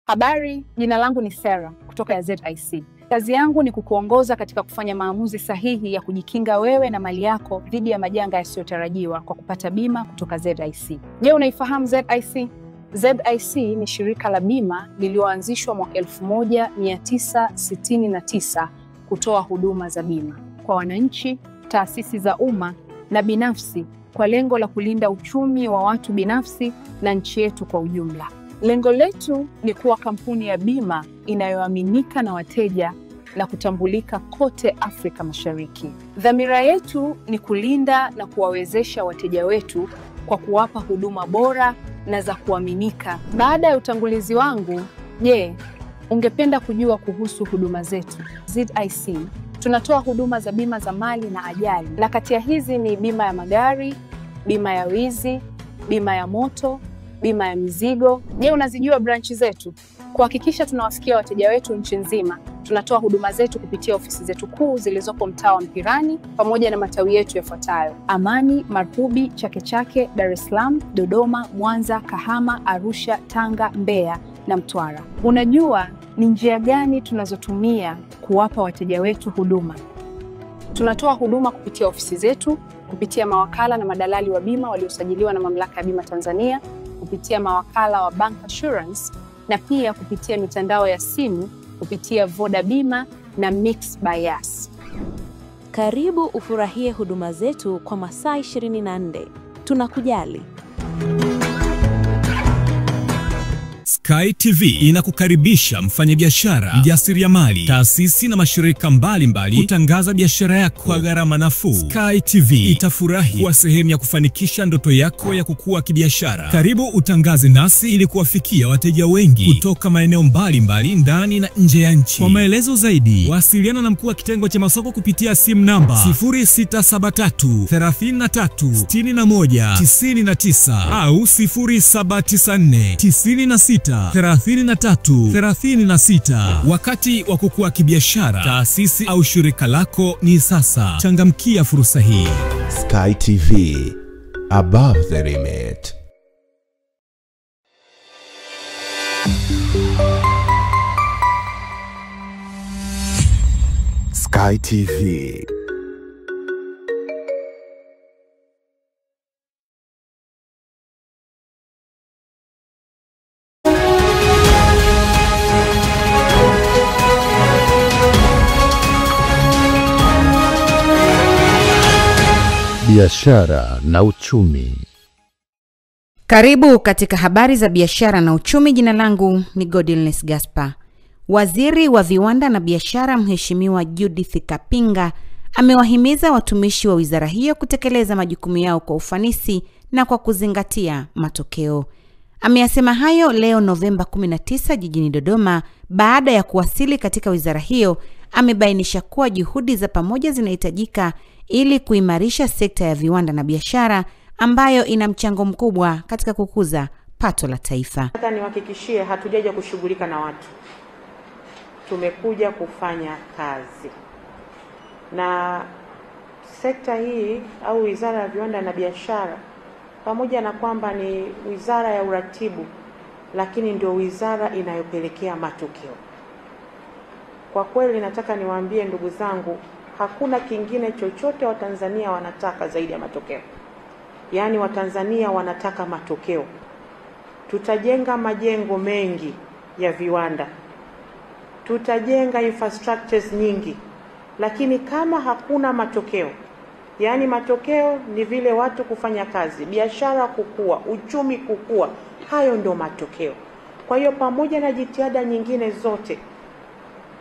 Habari, jina langu ni Sarah kutoka ya ZIC. Kazi yangu ni kukuongoza katika kufanya maamuzi sahihi ya kujikinga wewe na mali yako dhidi ya majanga yasiyotarajiwa kwa kupata bima kutoka ZIC. Je, unaifahamu ZIC? ZIC ni shirika la bima lililoanzishwa mwaka 1969 kutoa huduma za bima kwa wananchi, taasisi za umma na binafsi kwa lengo la kulinda uchumi wa watu binafsi na nchi yetu kwa ujumla. Lengo letu ni kuwa kampuni ya bima inayoaminika na wateja na kutambulika kote Afrika Mashariki. Dhamira yetu ni kulinda na kuwawezesha wateja wetu kwa kuwapa huduma bora na za kuaminika. Baada ya utangulizi wangu, je, ungependa kujua kuhusu huduma zetu? ZIC tunatoa huduma za bima za mali na ajali, na kati ya hizi ni bima ya magari, bima ya wizi, bima ya moto, bima ya mizigo. Je, unazijua branchi zetu? Kuhakikisha tunawafikia wateja wetu nchi nzima, Tunatoa huduma zetu kupitia ofisi zetu kuu zilizopo mtaa wa Mpirani pamoja na matawi yetu yafuatayo: Amani, Marubi, Chake Chake, Dar es Salaam, Dodoma, Mwanza, Kahama, Arusha, Tanga, Mbeya na Mtwara. Unajua ni njia gani tunazotumia kuwapa wateja wetu huduma? Tunatoa huduma kupitia ofisi zetu, kupitia mawakala na madalali wa bima waliosajiliwa na Mamlaka ya Bima Tanzania, kupitia mawakala wa Bank Assurance na pia kupitia mitandao ya simu kupitia Voda Bima na Mix by Yas. Karibu ufurahie huduma zetu kwa masaa 24. Tunakujali. Sky TV inakukaribisha mfanyabiashara, mjasiriamali, taasisi na mashirika mbalimbali kutangaza biashara yako kwa gharama nafuu. Sky TV itafurahi kuwa sehemu ya kufanikisha ndoto yako ya kukua kibiashara. Karibu utangaze nasi ili kuwafikia wateja wengi kutoka maeneo mbalimbali ndani na nje ya nchi. Kwa maelezo zaidi, wasiliana na mkuu wa kitengo cha masoko kupitia simu namba 0673 33 61 99 au 0794 96 3336. Wakati wa kukua kibiashara, taasisi au shirika lako ni sasa. Changamkia fursa hii. Sky TV, above the limit. Sky TV. Biashara na uchumi. Karibu katika habari za biashara na uchumi. Jina langu ni Godilness Gaspar. Waziri wa Viwanda na Biashara Mheshimiwa Judith Kapinga amewahimiza watumishi wa wizara hiyo kutekeleza majukumu yao kwa ufanisi na kwa kuzingatia matokeo. Ameyasema hayo leo Novemba 19 jijini Dodoma baada ya kuwasili katika wizara hiyo. Amebainisha kuwa juhudi za pamoja zinahitajika ili kuimarisha sekta ya viwanda na biashara ambayo ina mchango mkubwa katika kukuza pato la taifa. Nataka niwahakikishie hatujaja kushughulika na watu. Tumekuja kufanya kazi. Na sekta hii au Wizara ya Viwanda na Biashara, pamoja na kwamba ni wizara ya uratibu, lakini ndio wizara inayopelekea matokeo. Kwa kweli nataka niwaambie ndugu zangu, hakuna kingine chochote Watanzania wanataka zaidi ya matokeo. Yaani Watanzania wanataka matokeo. Tutajenga majengo mengi ya viwanda. Tutajenga infrastructures nyingi. Lakini kama hakuna matokeo, yaani matokeo ni vile watu kufanya kazi, biashara kukua, uchumi kukua, hayo ndio matokeo. Kwa hiyo pamoja na jitihada nyingine zote,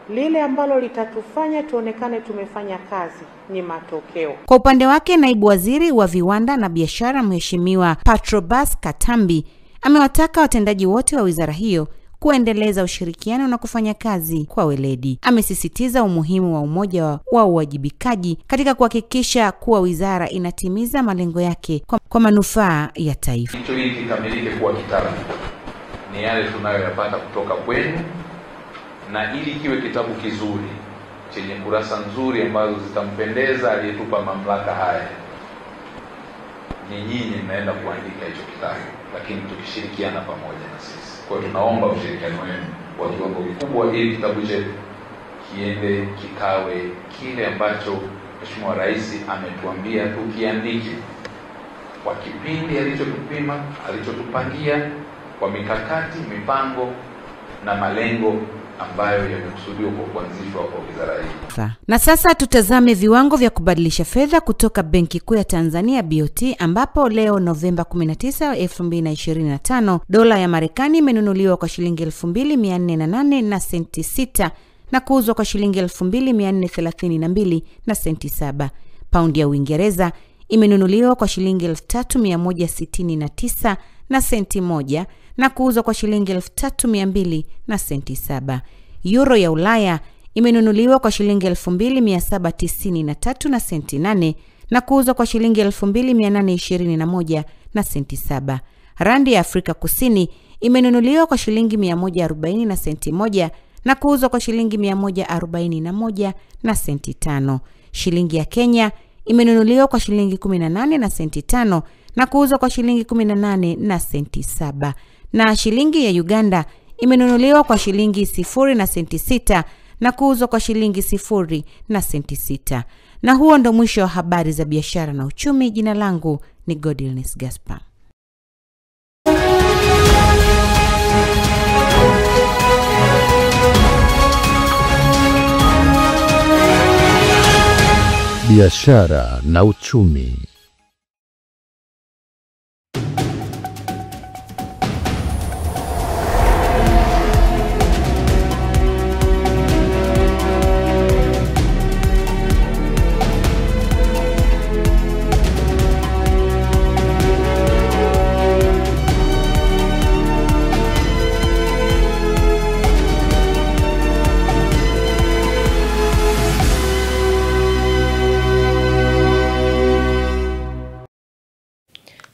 lile ambalo litatufanya tuonekane tumefanya kazi ni matokeo. Kwa upande wake, naibu waziri wa Viwanda na Biashara Mheshimiwa Patrobas Katambi amewataka watendaji wote wa wizara hiyo kuendeleza ushirikiano na kufanya kazi kwa weledi. Amesisitiza umuhimu wa umoja wa uwajibikaji katika kuhakikisha kuwa wizara inatimiza malengo yake kwa manufaa ya taifa. Kitu hiki kikamilike kuwa kitabu ni yale tunayoyapata kutoka kwenu, na ili kiwe kitabu kizuri chenye kurasa nzuri ambazo zitampendeza aliyetupa mamlaka haya, ni nyinyi mnaenda kuandika hicho kitabu, lakini tukishirikiana pamoja na sisi. Kwa hiyo tunaomba ushirikiano wenu wa kiwango kikubwa ili kitabu chetu kiende kikawe kile ambacho Mheshimiwa Rais ametuambia tukiandike kwa kipindi alichotupima, alichotupangia, kwa mikakati, mipango na malengo ambayo yamekusudiwa kwa kuanzishwa kwa wizara hii. Na sasa tutazame viwango vya kubadilisha fedha kutoka Benki Kuu ya Tanzania BOT, ambapo leo Novemba 19, 2025 dola ya Marekani imenunuliwa kwa shilingi 2408 na senti 6 na kuuzwa kwa shilingi 2432 na senti 7. Paundi ya Uingereza imenunuliwa kwa shilingi 3169 na senti 1 na kuuzwa kwa shilingi 3200 na senti 7. Euro ya Ulaya imenunuliwa kwa shilingi 2793 na senti 8 na kuuzwa kwa shilingi 2821 na senti 7. Randi ya Afrika Kusini imenunuliwa kwa shilingi 140 na senti 1 na kuuzwa kwa shilingi 141 na senti 5. Shilingi ya Kenya imenunuliwa kwa shilingi 18 na senti 5 na kuuzwa kwa shilingi 18 na senti 7. Na shilingi ya Uganda imenunuliwa kwa shilingi 0 na senti 6 na kuuzwa kwa shilingi 0 na senti 6. Na huo ndo mwisho wa habari za biashara na uchumi. Jina langu ni Godilness Gaspar. Biashara na uchumi.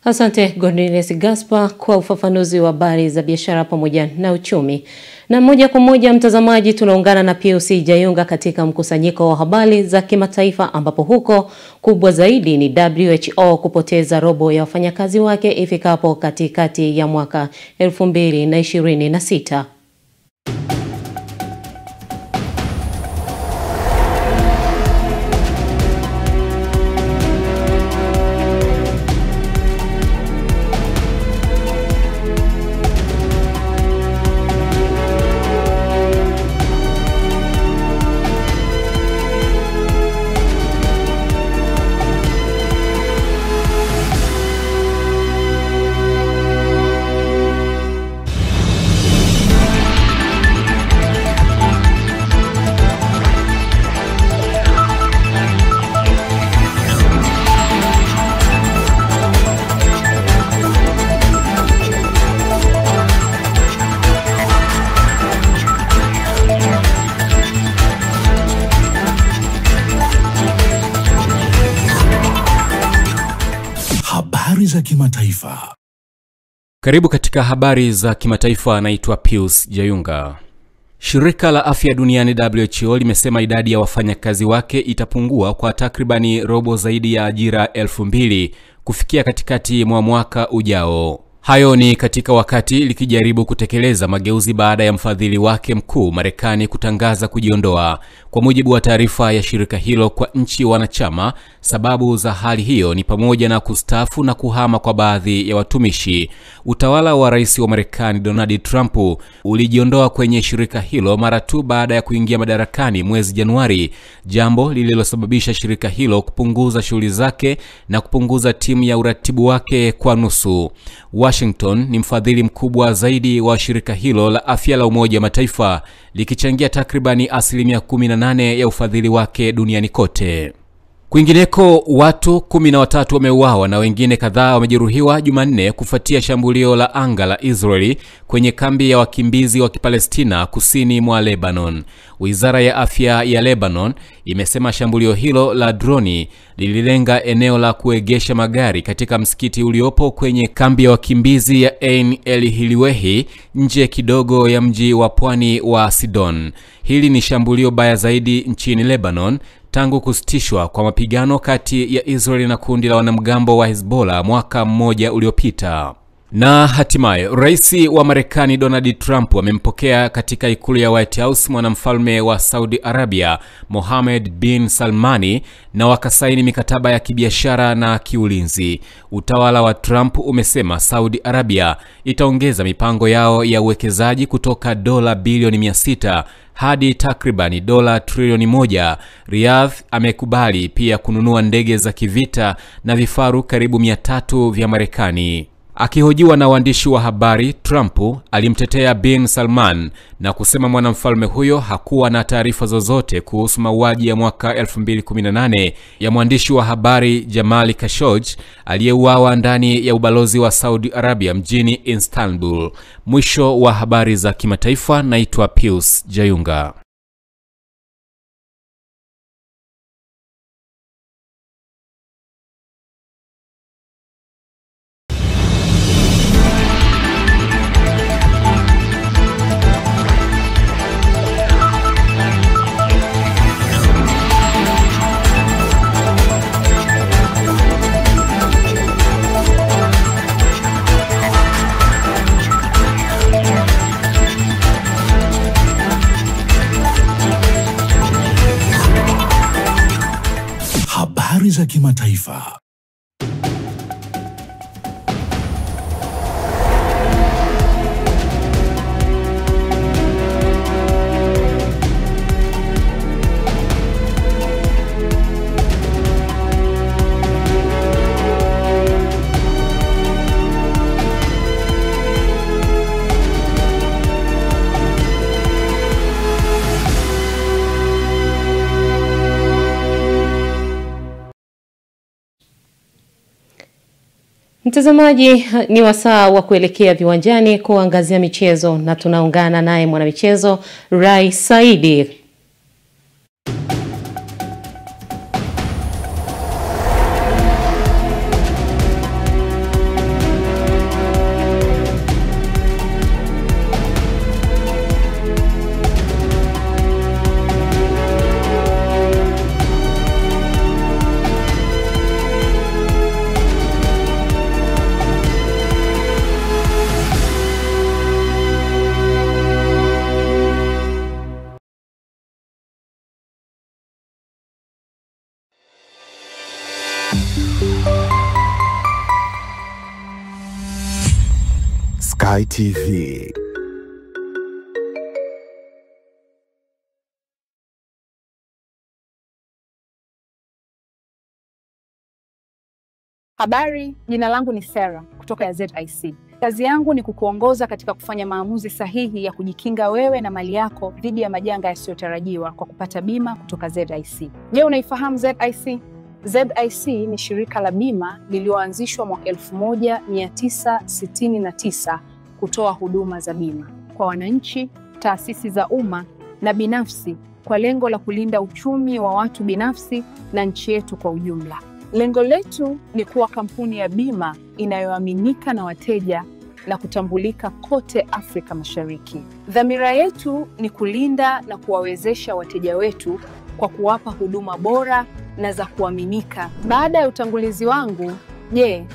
Asante Godilness Gaspar kwa ufafanuzi wa habari za biashara pamoja na uchumi. Na moja kwa moja mtazamaji, tunaungana na Pius Jayunga katika mkusanyiko wa habari za kimataifa, ambapo huko kubwa zaidi ni WHO kupoteza robo ya wafanyakazi wake ifikapo katikati ya mwaka 2026. Habari za kimataifa. Karibu katika habari za kimataifa, naitwa Pius Jayunga. Shirika la Afya Duniani WHO limesema idadi ya wafanyakazi wake itapungua kwa takribani robo zaidi ya ajira 2000 kufikia katikati mwa mwaka ujao. Hayo ni katika wakati likijaribu kutekeleza mageuzi baada ya mfadhili wake mkuu Marekani kutangaza kujiondoa. Kwa mujibu wa taarifa ya shirika hilo kwa nchi wanachama, sababu za hali hiyo ni pamoja na kustaafu na kuhama kwa baadhi ya watumishi. Utawala wa Rais wa Marekani Donald Trump ulijiondoa kwenye shirika hilo mara tu baada ya kuingia madarakani mwezi Januari, jambo lililosababisha shirika hilo kupunguza shughuli zake na kupunguza timu ya uratibu wake kwa nusu. Washington ni mfadhili mkubwa zaidi wa shirika hilo la afya la Umoja wa Mataifa, likichangia takribani 18% ya ufadhili wake duniani kote. Kwingineko, watu 13 wameuawa na wengine kadhaa wamejeruhiwa Jumanne kufuatia shambulio la anga la Israeli kwenye kambi ya wakimbizi wa Kipalestina kusini mwa Lebanon. Wizara ya afya ya Lebanon imesema shambulio hilo la droni lililenga eneo la kuegesha magari katika msikiti uliopo kwenye kambi ya wakimbizi ya Ain El Hilwehi, nje kidogo ya mji wa pwani wa Sidon. Hili ni shambulio baya zaidi nchini Lebanon tangu kusitishwa kwa mapigano kati ya Israeli na kundi la wanamgambo wa Hezbollah mwaka mmoja uliopita. Na hatimaye Rais wa Marekani Donald Trump amempokea katika ikulu ya White House mwanamfalme wa Saudi Arabia Mohammed bin Salmani na wakasaini mikataba ya kibiashara na kiulinzi. Utawala wa Trump umesema Saudi Arabia itaongeza mipango yao ya uwekezaji kutoka dola bilioni 600 hadi takribani dola trilioni 1. Riyadh amekubali pia kununua ndege za kivita na vifaru karibu 300 vya Marekani. Akihojiwa na waandishi wa habari, Trump alimtetea bin Salman na kusema mwanamfalme huyo hakuwa na taarifa zozote kuhusu mauaji ya mwaka 2018 ya mwandishi wa habari Jamal Khashoggi aliyeuawa ndani ya ubalozi wa Saudi Arabia mjini Istanbul. Mwisho wa habari za kimataifa, naitwa Pius Jayunga. za kimataifa. Mtazamaji, ni wasaa wa kuelekea viwanjani kuangazia michezo na tunaungana naye mwanamichezo Rai Saidi. Sky TV. Habari, jina langu ni Sarah kutoka ya ZIC. Kazi yangu ni kukuongoza katika kufanya maamuzi sahihi ya kujikinga wewe na mali yako dhidi ya majanga yasiyotarajiwa kwa kupata bima kutoka ZIC. Je, unaifahamu ZIC? ZIC ni shirika la bima lililoanzishwa mwaka 1969 kutoa huduma za bima kwa wananchi, taasisi za umma na binafsi kwa lengo la kulinda uchumi wa watu binafsi na nchi yetu kwa ujumla. Lengo letu ni kuwa kampuni ya bima inayoaminika na wateja na kutambulika kote Afrika Mashariki. Dhamira yetu ni kulinda na kuwawezesha wateja wetu kwa kuwapa huduma bora na za kuaminika. Baada ya utangulizi wangu, je,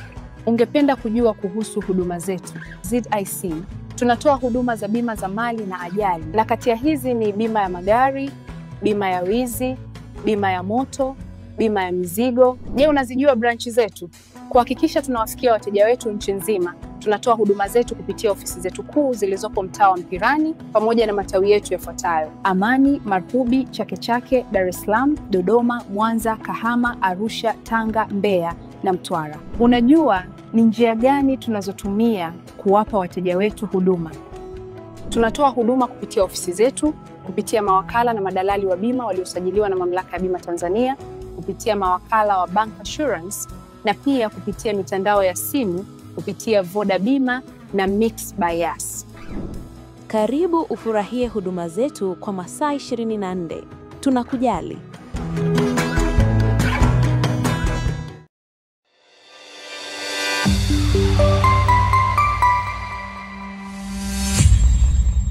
ungependa kujua kuhusu huduma zetu? ZIC tunatoa huduma za bima za mali na ajali, na kati ya hizi ni bima ya magari, bima ya wizi, bima ya moto, bima ya mizigo. Je, unazijua branchi zetu? Kuhakikisha tunawafikia wateja wetu nchi nzima, tunatoa huduma zetu kupitia ofisi zetu kuu zilizopo mtaa wa Mpirani pamoja na matawi yetu yafuatayo: Amani, Marhubi, Chake Chake, Dar es Salaam, Dodoma, Mwanza, Kahama, Arusha, Tanga, Mbeya na Mtwara. Unajua ni njia gani tunazotumia kuwapa wateja wetu huduma? Tunatoa huduma kupitia ofisi zetu, kupitia mawakala na madalali wa bima waliosajiliwa na Mamlaka ya Bima Tanzania, kupitia mawakala wa Bank Assurance na pia kupitia mitandao ya simu kupitia Voda Bima na Mix by Yas. Karibu ufurahie huduma zetu kwa masaa 24. Tunakujali.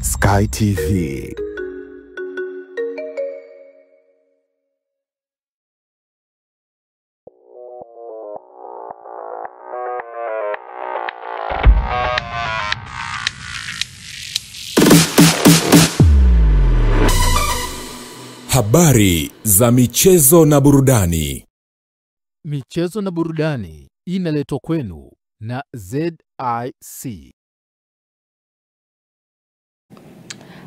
Sky TV. Habari za michezo na burudani. Michezo na burudani inaletwa kwenu na ZIC.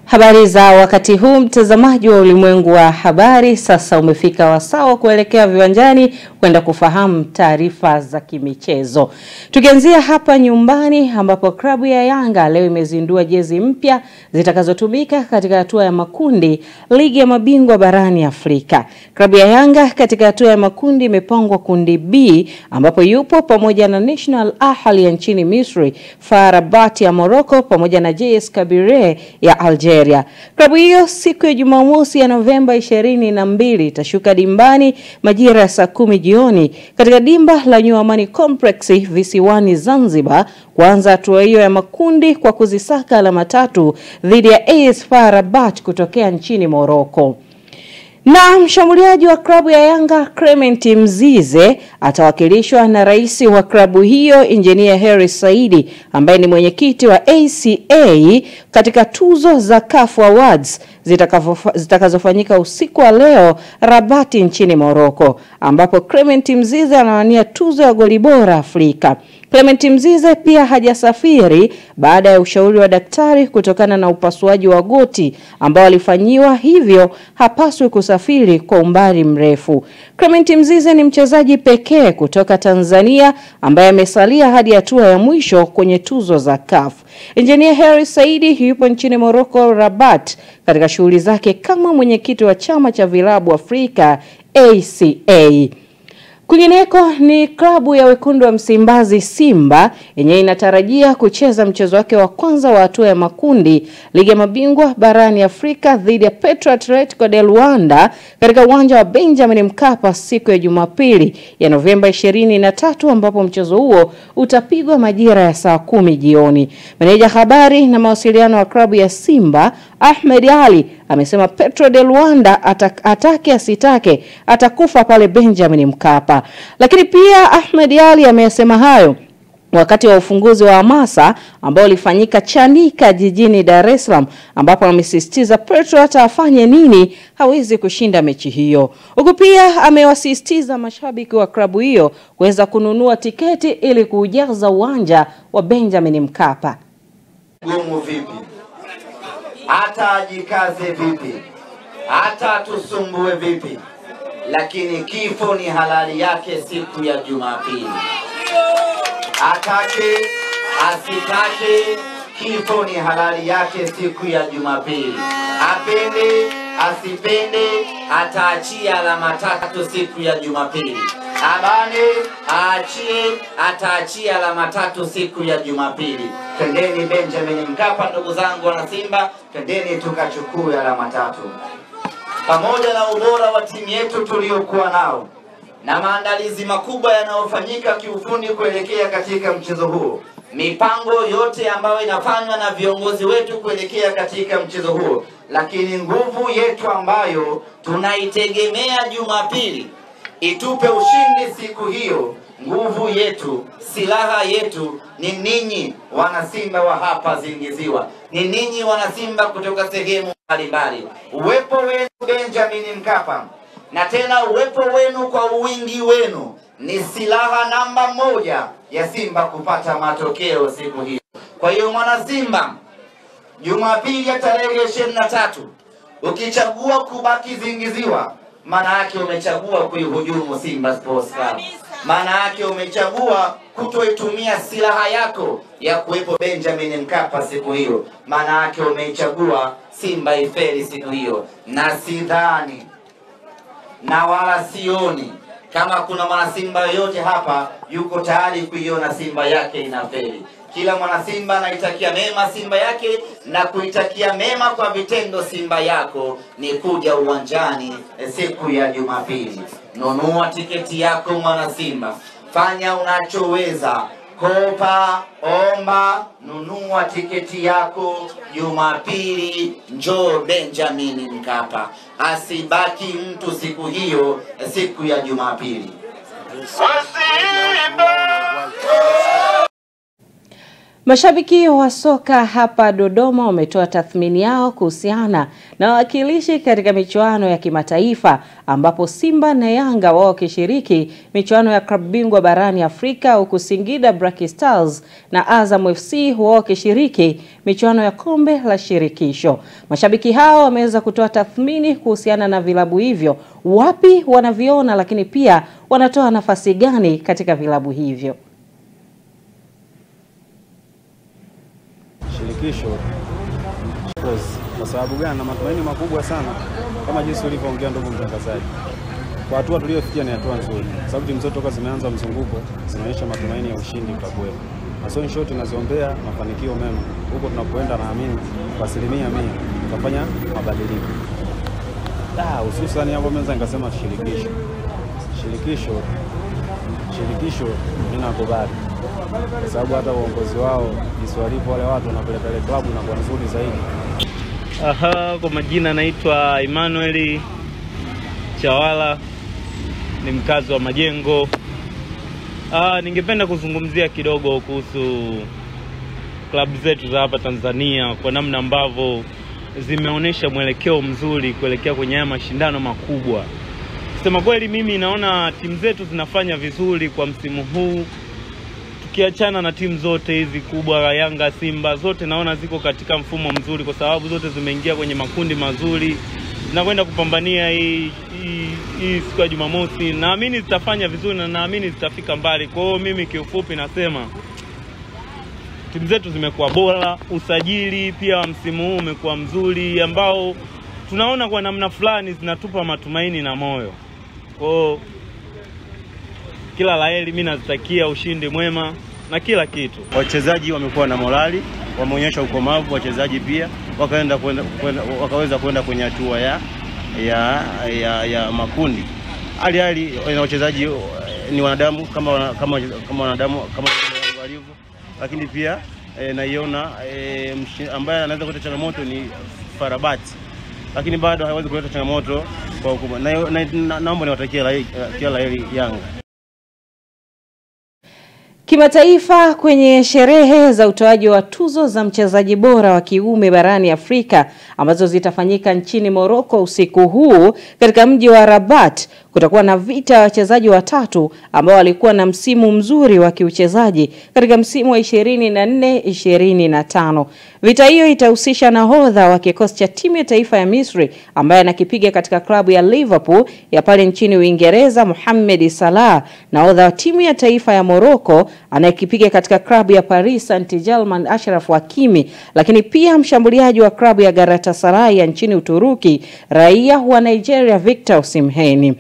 Habari za wakati huu, mtazamaji wa Ulimwengu wa Habari. Sasa umefika wasaa wa kuelekea viwanjani kwenda kufahamu taarifa za kimichezo. Tukianzia hapa nyumbani ambapo klabu ya Yanga leo imezindua jezi mpya zitakazotumika katika hatua ya makundi Ligi ya Mabingwa barani Afrika. Klabu ya Yanga katika hatua ya makundi imepangwa kundi B ambapo yupo pamoja na National Ahli ya nchini Misri, FAR Rabat ya Morocco pamoja na JS Kabylie ya Algeria. Klabu hiyo siku ya Jumamosi ya Novemba 22 itashuka dimbani majira ya saa 10 jioni katika dimba la New Amani Complex visiwani Zanzibar kuanza hatua hiyo ya makundi kwa kuzisaka alama 3 dhidi ya AS FAR Rabat kutokea nchini Morocco. Na mshambuliaji wa klabu ya Yanga Clement Mzize atawakilishwa na rais wa klabu hiyo Engineer Harris Saidi ambaye ni mwenyekiti wa ACA katika tuzo za CAF Awards zitakazofanyika usiku wa leo Rabati nchini Morocco, ambapo Clement Mzize anawania tuzo ya goli bora Afrika. Clement Mzize pia hajasafiri baada ya ushauri wa daktari kutokana na upasuaji wa goti ambao alifanyiwa, hivyo hapaswi kusafiri kwa umbali mrefu. Clement Mzize ni mchezaji pekee kutoka Tanzania ambaye amesalia hadi hatua ya mwisho kwenye tuzo za CAF. Engineer Harry Saidi yupo nchini Morocco Rabat katika shughuli zake kama mwenyekiti wa chama cha vilabu Afrika ACA. Kwingineko ni klabu ya wekundu wa Msimbazi Simba yenye inatarajia kucheza mchezo wake wa kwanza wa hatua ya makundi ligi ya mabingwa barani Afrika dhidi ya Petro Atletico de Luanda katika uwanja wa Benjamin Mkapa siku ya Jumapili ya Novemba 23, ambapo mchezo huo utapigwa majira ya saa 10 jioni. Meneja habari na mawasiliano wa klabu ya Simba Ahmed Ali amesema Petro de Luanda atake asitake atakufa pale Benjamin Mkapa. Lakini pia Ahmed Ali amesema hayo wakati wa ufunguzi wa hamasa ambao ulifanyika Chanika jijini Dar es Salaam, ambapo amesisitiza Petro hata afanye nini hawezi kushinda mechi hiyo. Huku pia amewasisitiza mashabiki wa klabu hiyo kuweza kununua tiketi ili kuujaza uwanja wa Benjamin Mkapa. Gumu vipi? Hata ajikaze vipi? Hata tusumbue vipi? Lakini kifo ni halali yake siku ya Jumapili. Atake asitake, kifo ni halali yake siku ya Jumapili. Apende asipende, ataachia alama 3 siku ya Jumapili. Abane aachie, ataachia alama 3 siku ya Jumapili. Twendeni Benjamin Mkapa ndugu zangu wana Simba, twendeni tukachukue alama 3. Pamoja na ubora wa timu yetu tuliokuwa nao na maandalizi makubwa yanayofanyika kiufundi kuelekea katika mchezo huo, mipango yote ambayo inafanywa na viongozi wetu kuelekea katika mchezo huo, lakini nguvu yetu ambayo tunaitegemea Jumapili itupe ushindi siku hiyo, nguvu yetu, silaha yetu ni ninyi wanasimba wa hapa Zingiziwa, ni ninyi wanasimba kutoka sehemu mbalimbali. Uwepo wenu Benjamin Mkapa na tena uwepo wenu kwa wingi wenu ni silaha namba 1 ya Simba kupata matokeo siku hiyo. Kwa hiyo mwana Simba, Jumapili ya tarehe 23, ukichagua kubaki Zingiziwa, maana yake umechagua kuihujumu Simba Sports Club. Maana yake umechagua kutoitumia silaha yako ya kuwepo Benjamin Mkapa siku hiyo. Maana yake umechagua Simba ifeli siku hiyo. Na sidhani na wala sioni kama kuna mwana Simba yote hapa yuko tayari kuiona Simba yake inafeli. Kila mwana Simba anaitakia mema Simba yake, na kuitakia mema kwa vitendo Simba yako ni kuja uwanjani siku ya Jumapili. Nunua tiketi yako mwana Simba, fanya unachoweza, kopa, omba, nunua tiketi yako Jumapili, njoo Benjamin Mkapa. Asibaki mtu siku hiyo, siku ya Jumapili. Mashabiki wa soka hapa Dodoma wametoa tathmini yao kuhusiana na wawakilishi katika michuano ya kimataifa, ambapo Simba na Yanga wao wakishiriki michuano ya klabu bingwa barani Afrika, huku Singida Black Stars na Azam FC wao wakishiriki michuano ya kombe la shirikisho. Mashabiki hao wameweza kutoa tathmini kuhusiana na vilabu hivyo, wapi wanaviona, lakini pia wanatoa nafasi gani katika vilabu hivyo. Shirikisho kwa sababu gani? Na matumaini makubwa sana kama jinsi ulivyoongea ndugu mtangazaji. Kwa hatua tuliyofikia ni hatua nzuri, kwa sababu timu zote toka zimeanza mzunguko zinaonyesha matumaini ya ushindi utakuwepo. Na so in short tunaziombea mafanikio mema huko tunapoenda, naamini kwa 100% tutafanya mabadiliko. Hususan hapo mwanzo nikasema shirikisho ninakubali, kwa sababu hata uongozi wao jinsi walivyo wale watu wanapeleka ile klabu na kwa nzuri zaidi. Kwa majina naitwa Emmanuel Chawala, ni mkazi wa Majengo. Ningependa kuzungumzia kidogo kuhusu klabu zetu za hapa Tanzania, kwa namna ambavyo zimeonyesha mwelekeo mzuri kuelekea kwenye haya mashindano makubwa. Kusema kweli mimi naona timu zetu zinafanya vizuri kwa msimu huu. Tukiachana na timu zote hizi kubwa, Yanga, Simba, zote naona ziko katika mfumo mzuri kwa sababu zote zimeingia kwenye makundi mazuri. Zinakwenda kupambania hii siku ya Jumamosi. Naamini zitafanya vizuri na naamini zitafika mbali. Kwa hiyo mimi kiufupi nasema timu zetu zimekuwa bora, usajili pia msimu huu umekuwa mzuri ambao tunaona kwa namna fulani zinatupa matumaini na moyo. Kwa hiyo kila laheri, mimi nazitakia ushindi mwema na kila kitu. Wachezaji wamekuwa na morali, wameonyesha ukomavu, wachezaji pia wakaweza kwenda kwenye hatua ya makundi. Hali na wachezaji ni wanadamu kama wanadamu kama walivyo, lakini pia naiona ambaye anaweza kuleta changamoto ni Farabati, lakini bado hawezi kuleta changamoto kwa ukubwa. Naomba niwatakie kila laheri Yanga. Kimataifa, kwenye sherehe za utoaji wa tuzo za mchezaji bora wa kiume barani Afrika ambazo zitafanyika nchini Morocco usiku huu katika mji wa Rabat, kutakuwa na vita ya wachezaji watatu ambao walikuwa na msimu mzuri wa kiuchezaji katika msimu wa 24-25. Vita hiyo itahusisha nahodha wa kikosi cha timu ya taifa ya Misri ambaye anakipiga katika klabu ya Liverpool ya pale nchini Uingereza, Mohamed Salah, nahodha wa timu ya taifa ya Morocco anayekipiga katika klabu ya Paris Saint-Germain, Achraf Hakimi, lakini pia mshambuliaji wa klabu ya Galatasaray ya nchini Uturuki, raia wa Nigeria Victor Osimhen.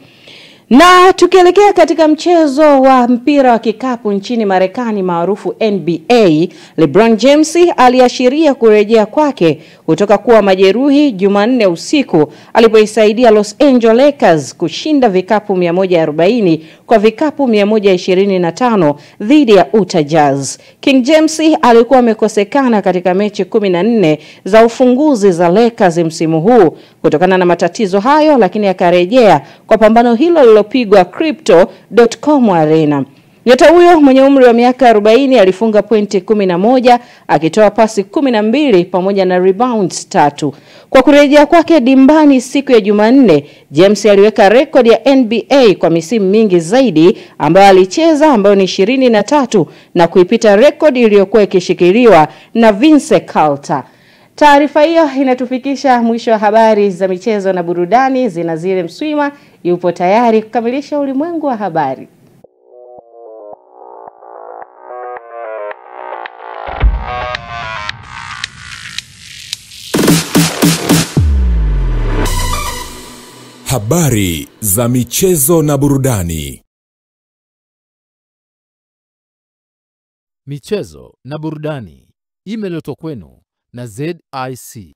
Na tukielekea katika mchezo wa mpira wa kikapu nchini Marekani maarufu NBA, LeBron James aliashiria kurejea kwake kutoka kuwa majeruhi Jumanne usiku alipoisaidia Los Angeles Lakers kushinda vikapu 140 kwa vikapu 125 dhidi ya Utah Jazz. King James alikuwa amekosekana katika mechi 14 za ufunguzi za Lakers msimu huu kutokana na matatizo hayo, lakini akarejea kwa pambano hilo lililopigwa Crypto.com Arena. Nyota huyo mwenye umri wa miaka 40 alifunga pointi 11, akitoa pasi 12 pamoja na rebounds 3. Kwa kurejea kwake dimbani siku ya Jumanne, James aliweka rekodi ya NBA kwa misimu mingi zaidi ambayo alicheza, ambayo ni 23, na kuipita rekodi iliyokuwa ikishikiliwa na Vince Carter. Taarifa hiyo inatufikisha mwisho wa habari za michezo na burudani. Zinazile Mswima yupo tayari kukamilisha ulimwengu wa habari. Habari za michezo na burudani. Michezo na burudani imeletwa kwenu na ZIC.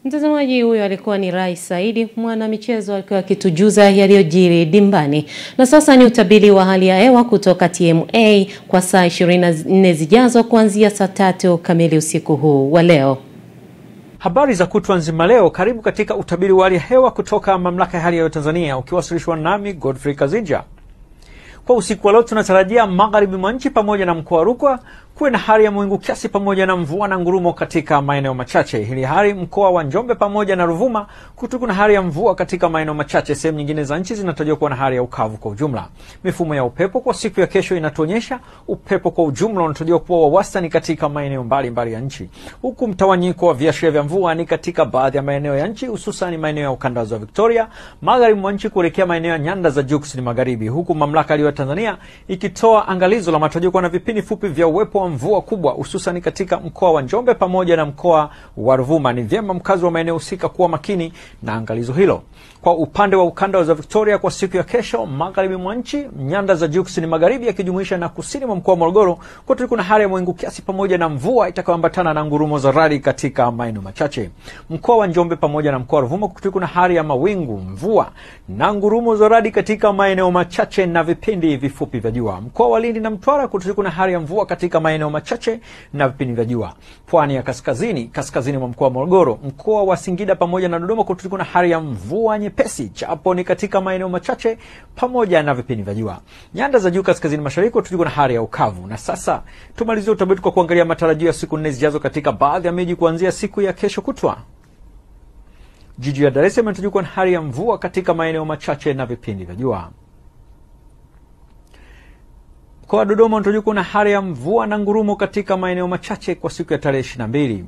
Mtazamaji, huyo alikuwa ni Rais Saidi, mwana michezo, alikuwa akitujuza yaliyojiri dimbani. Na sasa ni utabiri wa hali ya hewa kutoka TMA kwa saa 24 zijazo kuanzia saa 3 kamili usiku huu wa leo. Habari za kutwa nzima leo, karibu katika utabiri wa hali ya hewa kutoka Mamlaka ya Hali ya Hewa Tanzania, ukiwasilishwa nami Godfrey Kazinja. Kwa usiku wa leo tunatarajia magharibi mwa nchi pamoja na mkoa wa Rukwa kuwe na hali ya mawingu kiasi pamoja na mvua na ngurumo katika maeneo machache. Hili hali mkoa wa Njombe pamoja na Ruvuma kutakuwa na hali ya mvua katika maeneo machache. Sehemu nyingine za nchi zinatarajiwa kuwa na hali ya ukavu kwa ujumla. Mifumo ya upepo kwa siku ya kesho inatuonyesha upepo kwa ujumla unatarajiwa kuwa wa wastani katika maeneo mbalimbali ya nchi. Huku mtawanyiko wa viashiria vya mvua ni katika baadhi ya maeneo ya nchi, hususan maeneo ya ukanda wa Victoria, magharibi mwa nchi kuelekea maeneo ya nyanda za juu kusini magharibi. Huku Mamlaka ya Hali ya Hewa Tanzania ikitoa angalizo la matarajio kuwa na vipindi fupi vya uwepo wa mvua kubwa hususan katika mkoa wa Njombe pamoja na mkoa wa Ruvuma. Ni vyema mkazi wa maeneo husika kuwa makini na angalizo hilo. Kwa upande wa ukanda wa Victoria kwa siku ya kesho, magharibi mwa nchi, nyanda za juu kusini magharibi yakijumuisha na kusini mwa mkoa wa Morogoro, kote kuna hali ya mawingu kiasi pamoja na mvua itakayoambatana na ngurumo za radi katika maeneo machache. Mkoa wa Njombe pamoja na mkoa wa Ruvuma kote kuna hali ya mawingu, mvua na ngurumo za radi katika maeneo machache na vipindi vifupi vya jua. Mkoa wa Lindi na Mtwara kote kuna hali ya mvua katika maeneo machache na vipindi vya jua. Pwani ya kaskazini mwa mkoa wa Morogoro, mkoa wa Singida pamoja na Dodoma kote kuna hali ya mvua nyepesi japo ni katika maeneo machache pamoja na vipindi vya jua. Nyanda za juu kaskazini mashariki kote kuna hali ya ukavu. Na sasa tumalizie utabiri kwa kuangalia matarajio ya siku 4 zijazo katika baadhi ya miji kuanzia siku ya kesho kutwa. Jiji la Dar es Salaam inatarajiwa na hali ya mvua katika maeneo machache na vipindi vya jua. Mkoa wa Dodoma unatarajiwa na hali ya mvua na ngurumo katika maeneo machache kwa siku ya tarehe 22.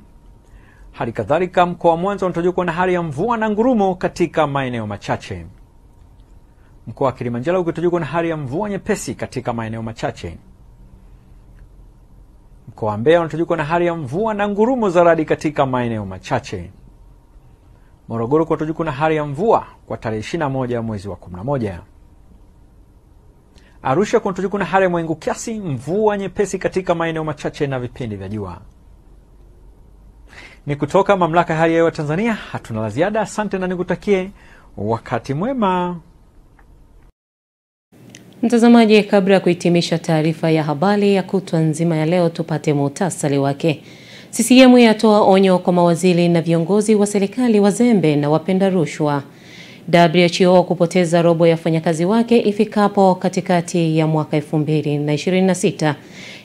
Hali kadhalika mkoa wa Mwanza unatarajiwa na hali ya mvua na ngurumo katika maeneo machache. Mkoa wa Kilimanjaro unatarajiwa na hali ya mvua nyepesi katika maeneo machache. Mkoa wa Mbeya unatarajiwa na hali ya mvua na ngurumo za radi katika maeneo machache. Morogoro unatarajiwa na hali ya mvua kwa tarehe 21 mwezi wa 11. Arusha kunatarajiwa na hali ya mawingu kiasi, mvua nyepesi katika maeneo machache na vipindi vya jua. Ni kutoka Mamlaka ya Hali ya Hewa Tanzania, hatuna la ziada. Asante na nikutakie wakati mwema. Mtazamaji, kabla ya kuhitimisha taarifa ya habari ya kutwa nzima ya leo, tupate muhtasari wake. CCM yatoa onyo kwa mawaziri na viongozi wa serikali wazembe na wapenda rushwa. WHO kupoteza robo ya wafanyakazi wake ifikapo katikati ya mwaka 2026.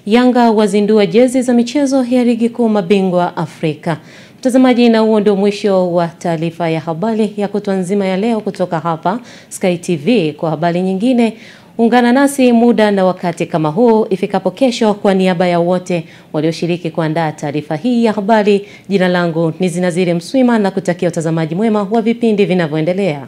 Yanga wazindua jezi za michezo ya ligi kuu mabingwa Afrika. Mtazamaji, na huo ndio mwisho wa taarifa ya habari ya kutwa nzima ya leo kutoka hapa Sky TV. Kwa habari nyingine, ungana nasi muda na wakati kama huu ifikapo kesho. Kwa niaba ya wote walioshiriki kuandaa taarifa hii ya habari, jina langu ni Zinazire Mswima na kutakia utazamaji mwema wa vipindi vinavyoendelea.